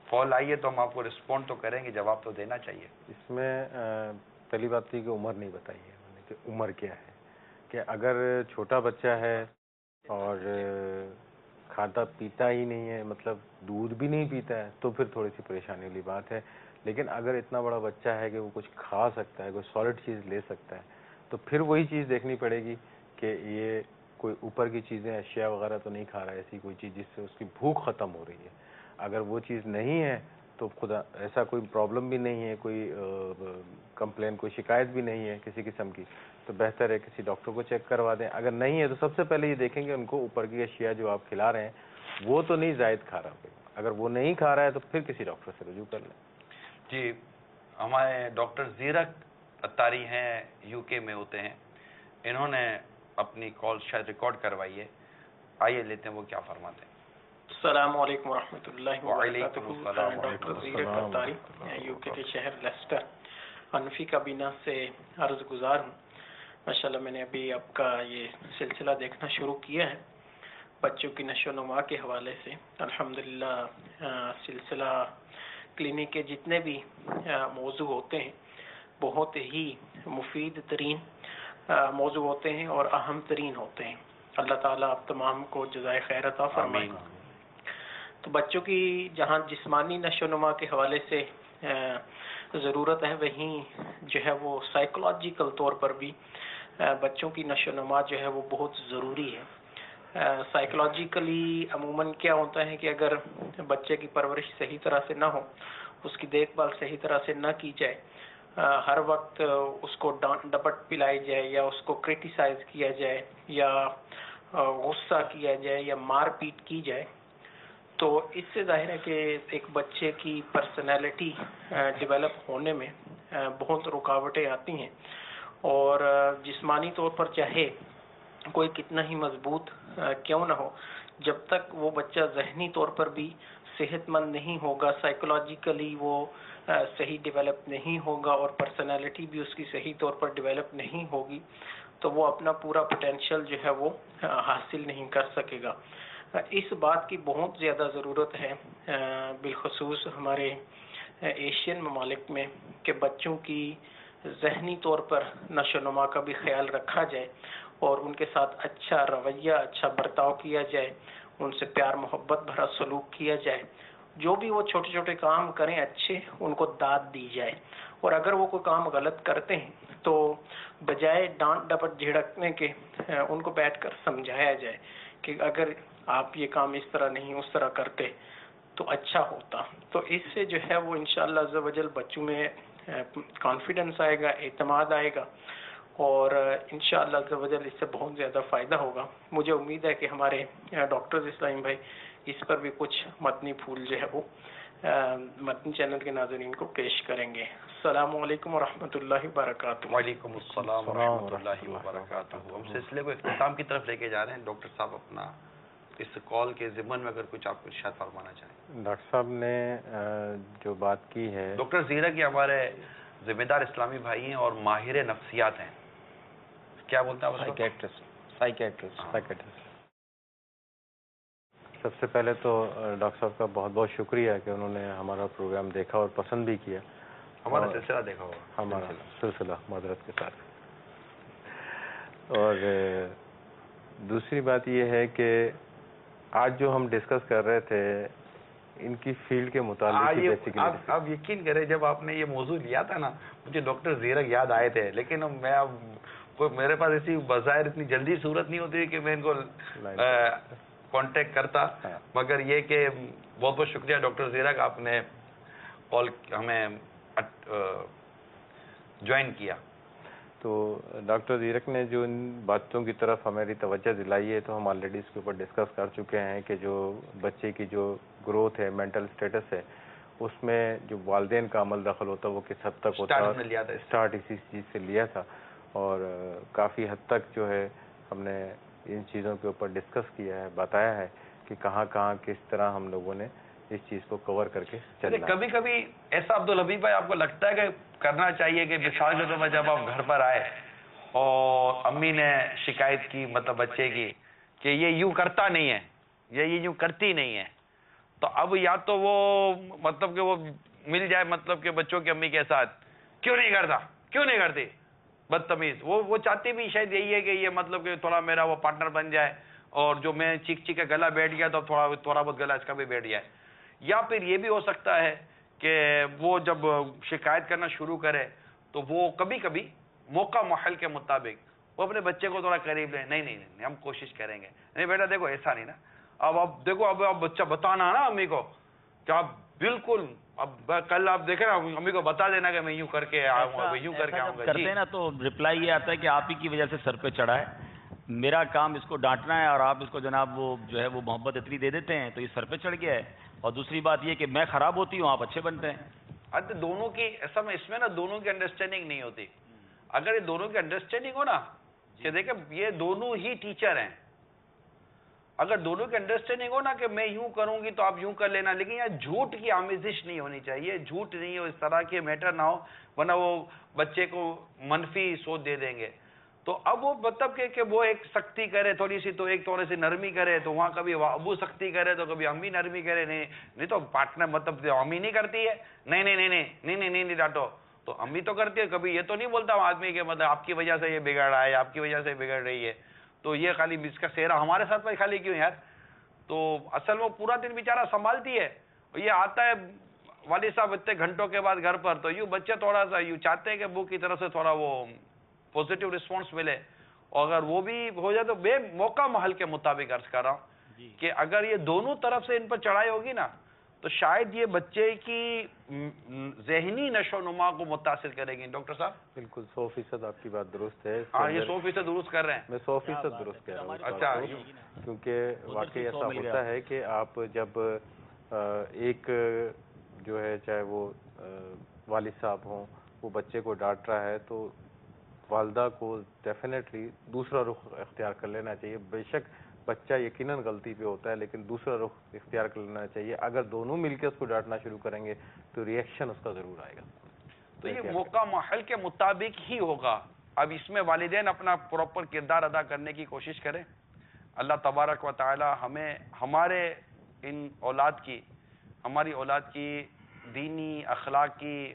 B: کال آئی ہے تو ہم آپ کو رسپونڈ تو کریں گے، جواب تو دینا چاہیے.
C: اس میں پہلی بات تھی کہ عمر نہیں بتائی ہے کہ عمر کیا ہے، کہ اگر چھوٹا بچہ ہے اور کھاتا پیتا ہی نہیں ہے، مطلب دودھ بھی نہیں پیتا ہے تو پھر تھوڑی سی پریشانی والی بات ہے. لیکن اگر اتنا بڑا بچہ ہے کہ وہ کچھ کھا سکتا ہے، کوئی سالڈ چیز لے سکتا ہے تو پھر وہی چیز دیکھنی پڑے گی کہ یہ کوئی اوپر کی چیزیں اشیاء وغیرہ تو نہیں کھا رہا ہے، ایسی کوئی چیز جس سے اس کی بھوک ختم ہو رہی ہے. اگر وہ چیز نہیں ہے تو خدا ایسا کوئی پرابلم بھی نہیں ہے، کوئی کمپلین، کوئی شکایت بھی نہیں ہے کسی قسم کی، تو بہتر ہے کسی ڈاکٹر کو چیک کروا دیں. اگر نہیں ہے تو سب سے پہلے یہ دیکھیں کہ ان کو اوپر کی اشیاء جو آپ کھلا رہے ہیں وہ تو نہیں زائد کھا رہا ہوگا. اگر وہ نہیں کھا رہا ہے تو پھر کسی ڈاکٹر سے رجوع کر لیں.
B: جی ہمارے ڈاکٹر زیرک اتاری ہیں، یو کے میں ہوتے ہیں، انہوں نے اپنی کال شاید ریکارڈ کروائی ہے. آئیے لیتے ہیں وہ کیا فرماتے ہیں.
K: السلام علیکم ورحمۃ اللہ
B: وعلیکم السلام.
K: ڈاکٹر زیرک اتاری یو کے کے شہر لیسٹر حنفی کابینہ سے عرض گزار ہوں. ماشاءاللہ میں نے ابھی آپ کا یہ سلسلہ دیکھنا شروع کیا ہے بچوں کی نشو و نما کے حوالے سے. الحمدللہ سلسلہ کلینک کے جتنے بھی موضوع ہوتے ہیں بہت ہی مفید ترین موضوع ہوتے ہیں اور اہم ترین ہوتے ہیں. اللہ تعالیٰ آپ تمام کو جزائے خیر عطا فرمائے. تو بچوں کی جہاں جسمانی نشو و نما کے حوالے سے ضرورت ہے، وہیں جو ہے وہ سائیکولوجیکل طور پر بھی بچوں کی نشو و نما جو ہے وہ بہت ضروری ہے۔ سائیکولوجیکلی عموماً کیا ہوتا ہے کہ اگر بچے کی پرورش صحیح طرح سے نہ ہو، اس کی دیکھ بھال صحیح طرح سے نہ کی جائے، ہر وقت اس کو ڈانٹ ڈپٹ پلائی جائے یا اس کو کرٹیسائز کیا جائے یا غصہ کیا جائے یا مار پیٹ کی جائے، تو اس سے ظاہر ہے کہ ایک بچے کی پرسنالٹی ڈیولپ ہونے میں بہت رکاوٹیں آتی ہیں، اور جسمانی طور پر چاہے کوئی کتنا ہی مضبوط کیوں نہ ہو، جب تک وہ بچہ ذہنی طور پر بھی صحت مند نہیں ہوگا، سائیکولوجیکلی وہ صحیح ڈیولپ نہیں ہوگا اور پرسنالٹی بھی اس کی صحیح طور پر ڈیولپ نہیں ہوگی، تو وہ اپنا پورا پوٹینشیل جو ہے وہ حاصل نہیں کر سکے گا۔ اس بات کی بہت زیادہ ضرورت ہے بالخصوص ہمارے ایشین ممالک میں کہ بچوں کی ذہنی طور پر نشو و نما کا بھی خیال رکھا جائے اور ان کے ساتھ اچھا رویہ، اچھا برتاؤ کیا جائے، ان سے پیار محبت بھرا سلوک کیا جائے، جو بھی وہ چھوٹے چھوٹے کام کریں اچھے، ان کو داد دی جائے، اور اگر وہ کوئی کام غلط کرتے ہیں تو بجائے ڈانٹ ڈپٹ جھڑکنے کے ان کو بیٹھ کر سمجھایا جائے کہ اگر آپ یہ کام اس طرح نہیں اس طرح کرتے تو اچھا ہوتا۔ تو اس سے جو ہے وہ انشاءاللہ عز و جل بچوں میں کانفیڈنس آئے گا، اعتماد آئے گا، اور انشاءاللہ عز و جل اس سے بہت زیادہ فائدہ ہوگا۔ مجھے امید ہے کہ ہمارے ڈاکٹر اسلام بھائی اس پر بھی کچھ متنی پھول جو ہے وہ متنی چینل کے ناظرین کو پیش کریں گے۔ السلام علیکم ورحمۃ اللہ وبرکاتہ۔
B: وعلیکم السلام ورحمۃ اللہ وبرکاتہ۔ ہم سلسلے کو اختتام کی طرف لے کے جا رہے ہیں۔ ڈاکٹر صاحب اپنا اس کال کے ضمن میں اگر کچھ آپ ارشاد فرمانا چاہیں۔
C: ڈاکٹر صاحب نے جو بات کی ہے،
B: ڈاکٹر زیرک یہ ہمارے ذمہ دار اسلامی بھائی ہیں اور ماہر نفسیات ہیں، کیا بولتے ہیں آپ؟
C: سائیکیٹرسٹ۔ سب سے پہلے تو ڈاکٹر صاحب کا بہت بہت شکریہ کہ انہوں نے ہمارا پروگرام دیکھا اور پسند بھی کیا،
B: ہمارا سلسلہ دیکھا ہوگا،
C: ہمارا سلسلہ معذرت کے ساتھ۔ اور دوسری بات یہ ہے کہ آج جو ہم ڈسکس کر رہے تھے ان کی فیلڈ کے متعلق،
B: آپ یقین کریں جب آپ نے یہ موضوع لیا تھا نا، مجھے ڈاکٹر زیرک یاد آئے تھے، لیکن میں اب میرے پاس ایسی بظاہر اتنی جلدی صورت نہیں ہوتی کہ میں ان کو کانٹیکٹ کرتا، مگر یہ کہ بہت بہت شکریہ ڈاکٹر زیرک، آپ نے کال ہمیں جوائن کیا۔
C: تو ڈاکٹر زیرک نے جو ان باتوں کی طرف ہماری توجہ دلائی ہے، تو ہم آلریڈی اس کے اوپر ڈسکس کر چکے ہیں کہ جو بچے کی جو گروتھ ہے، مینٹل سٹیٹس ہے، اس میں جو والدین کا عمل دخل ہوتا ہے وہ کس حد تک ہوتا ہے، اسٹارٹ اسی چیز سے لیا تھا، اور کافی حد تک جو ہے ہم نے ان چیزوں کے اوپر ڈسکس کیا ہے، بتایا ہے کہ کہاں کہاں کس طرح ہم لوگوں نے اس چیز کو کور کر کے چلنا۔
B: کبھی کبھی ایسا عبدالحبیب بھائی آپ کو لگتا ہے کہ کرنا چاہیے کہ مثال کے طور پر جب آپ گھر پر آئے اور امی نے شکایت کی مطلب بچے کی کہ یہ یوں کرتا نہیں ہے یا یہ یوں کرتی نہیں ہے، تو اب یا تو وہ مطلب کہ وہ مل جائے مطلب کہ بچوں کی امی کے ساتھ، کیوں نہیں کرتا، کیوں نہیں کرتی، بدتمیز، وہ چاہتی بھی شاید یہی ہے کہ یہ مطلب کہ تھوڑا میرا وہ پارٹنر بن جائے، اور جو میں چیخ چیخ کے گلا بیٹھ گیا تو تھوڑا بہت گلا اس کا بھی بیٹھ جائے۔ یا پھر یہ بھی ہو سکتا ہے کہ وہ جب شکایت کرنا شروع کرے تو وہ کبھی کبھی موقع محل کے مطابق وہ اپنے بچے کو تھوڑا قریب لیں، نہیں ہم کوشش کریں گے، نہیں بیٹا دیکھو ایسا نہیں نا، اب دیکھو اب بچہ بتانا نا امی کو کہ آپ بالکل اب کل آپ دیکھیں نا امی کو بتا دینا کہ میں یوں کر کے آؤں گا، یوں کر کے آؤں گا۔
L: کرتے ہیں نا تو رپلائی یہ آتا ہے کہ آپ ہی کی وجہ سے سر پہ چڑھا ہے، میرا کام اس کو ڈانٹنا ہے اور آپ اس کو جناب وہ جو ہے وہ محبت اتنی دے دیتے ہیں تو یہ سر پہ چڑھ گیا ہے، اور دوسری بات یہ کہ میں خراب ہوتی ہوں آپ اچھے بنتے ہیں۔
B: دونوں کی ایسا میں اس میں نا دونوں کی انڈرسٹینڈنگ نہیں ہوتی۔ اگر یہ دونوں کی انڈرسٹینڈنگ ہو نا کہ دیکھیں یہ دونوں ہی ٹیچر ہیں، اگر دونوں کی انڈرسٹینڈنگ ہو نا کہ میں یوں کروں گی تو آپ یوں کر لینا، لیکن یہاں جھوٹ کی آمیزش نہیں ہونی چاہیے، جھوٹ نہیں ہو، اس طرح کے میٹر نہ ہو، ورنہ وہ بچے کو منفی سوچ دے دیں گے۔ تو اب وہ مطلب کہ وہ ایک سختی کرے تھوڑی سی تو ایک تھوڑی سی نرمی کرے، تو وہاں کبھی ابو سختی کرے تو کبھی امی نرمی کرے، نہیں تو پارٹنر مطلب امی نہیں کرتی ہے، نہیں ڈانٹو تو امی تو کرتی ہے، کبھی یہ تو نہیں بولتا آدمی کہ مطلب آپ کی وجہ سے یہ بگڑ رہا ہے، آپ کی وجہ سے بگڑ رہی ہے، تو یہ خالی اس کا سہرا ہمارے ساتھ میں خالی کیوں یار۔ تو اصل وہ پورا دن بیچارہ سنبھالتی ہے، یہ آتا ہے والد صاحب اتنے گھنٹوں کے بعد گھر پر, تو یوں بچے تھوڑا سا یوں چاہتے ہیں کہ ابو کی طرف سے تھوڑا وہ پوزیٹیو رسپانس ملے, اور اگر وہ بھی ہو جائے تو بے موقع محل کے مطابق عرض کر رہا ہوں کہ اگر یہ دونوں طرف سے ان پر چڑھائی ہوگی نا تو شاید یہ بچے کی ذہنی نشو و نما کو متاثر کرے گی. ڈاکٹر صاحب
C: بالکل 100% آپ کی بات درست ہے.
B: ہاں یہ 100% درست کر رہے ہیں,
C: میں 100% درست کہہ رہا ہوں.
B: اچھا,
C: کیونکہ واقعی ایسا ہوتا ہے کہ آپ جب ایک جو ہے چاہے وہ والد صاحب ہوں, وہ بچے کو ڈانٹ رہا ہے تو والدہ کو ڈیفینیٹلی دوسرا رخ اختیار کر لینا چاہیے. بے شک بچہ یقیناً غلطی پہ ہوتا ہے, لیکن دوسرا رخ اختیار کر لینا چاہیے. اگر دونوں مل کے اس کو ڈانٹنا شروع کریں گے تو ریئیکشن اس کا ضرور آئے گا.
B: تو یہ موقع محل کے مطابق ہی ہوگا. اب اس میں والدین اپنا پراپر کردار ادا کرنے کی کوشش کریں. اللہ تبارک و تعالی ہمیں ہمارے ان اولاد کی, ہماری اولاد کی دینی اخلاقی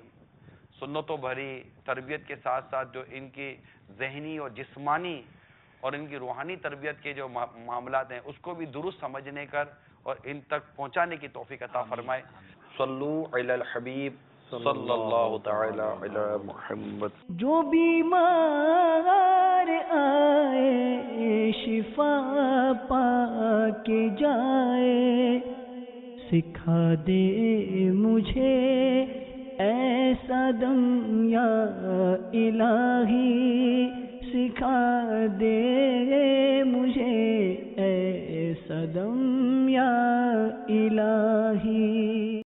B: سنتوں بھری تربیت کے ساتھ ساتھ جو ان کی ذہنی اور جسمانی اور ان کی روحانی تربیت کے جو معاملات ہیں اس کو بھی درست سمجھنے کر اور ان تک پہنچانے کی توفیق عطا فرمائے. صلو علی الحبیب صلی اللہ تعالی علی محمد.
A: جو بیمار آئے شفا پا کے جائے, سکھا دے مجھے ایسا دم یا الہی, سکھا دے مجھے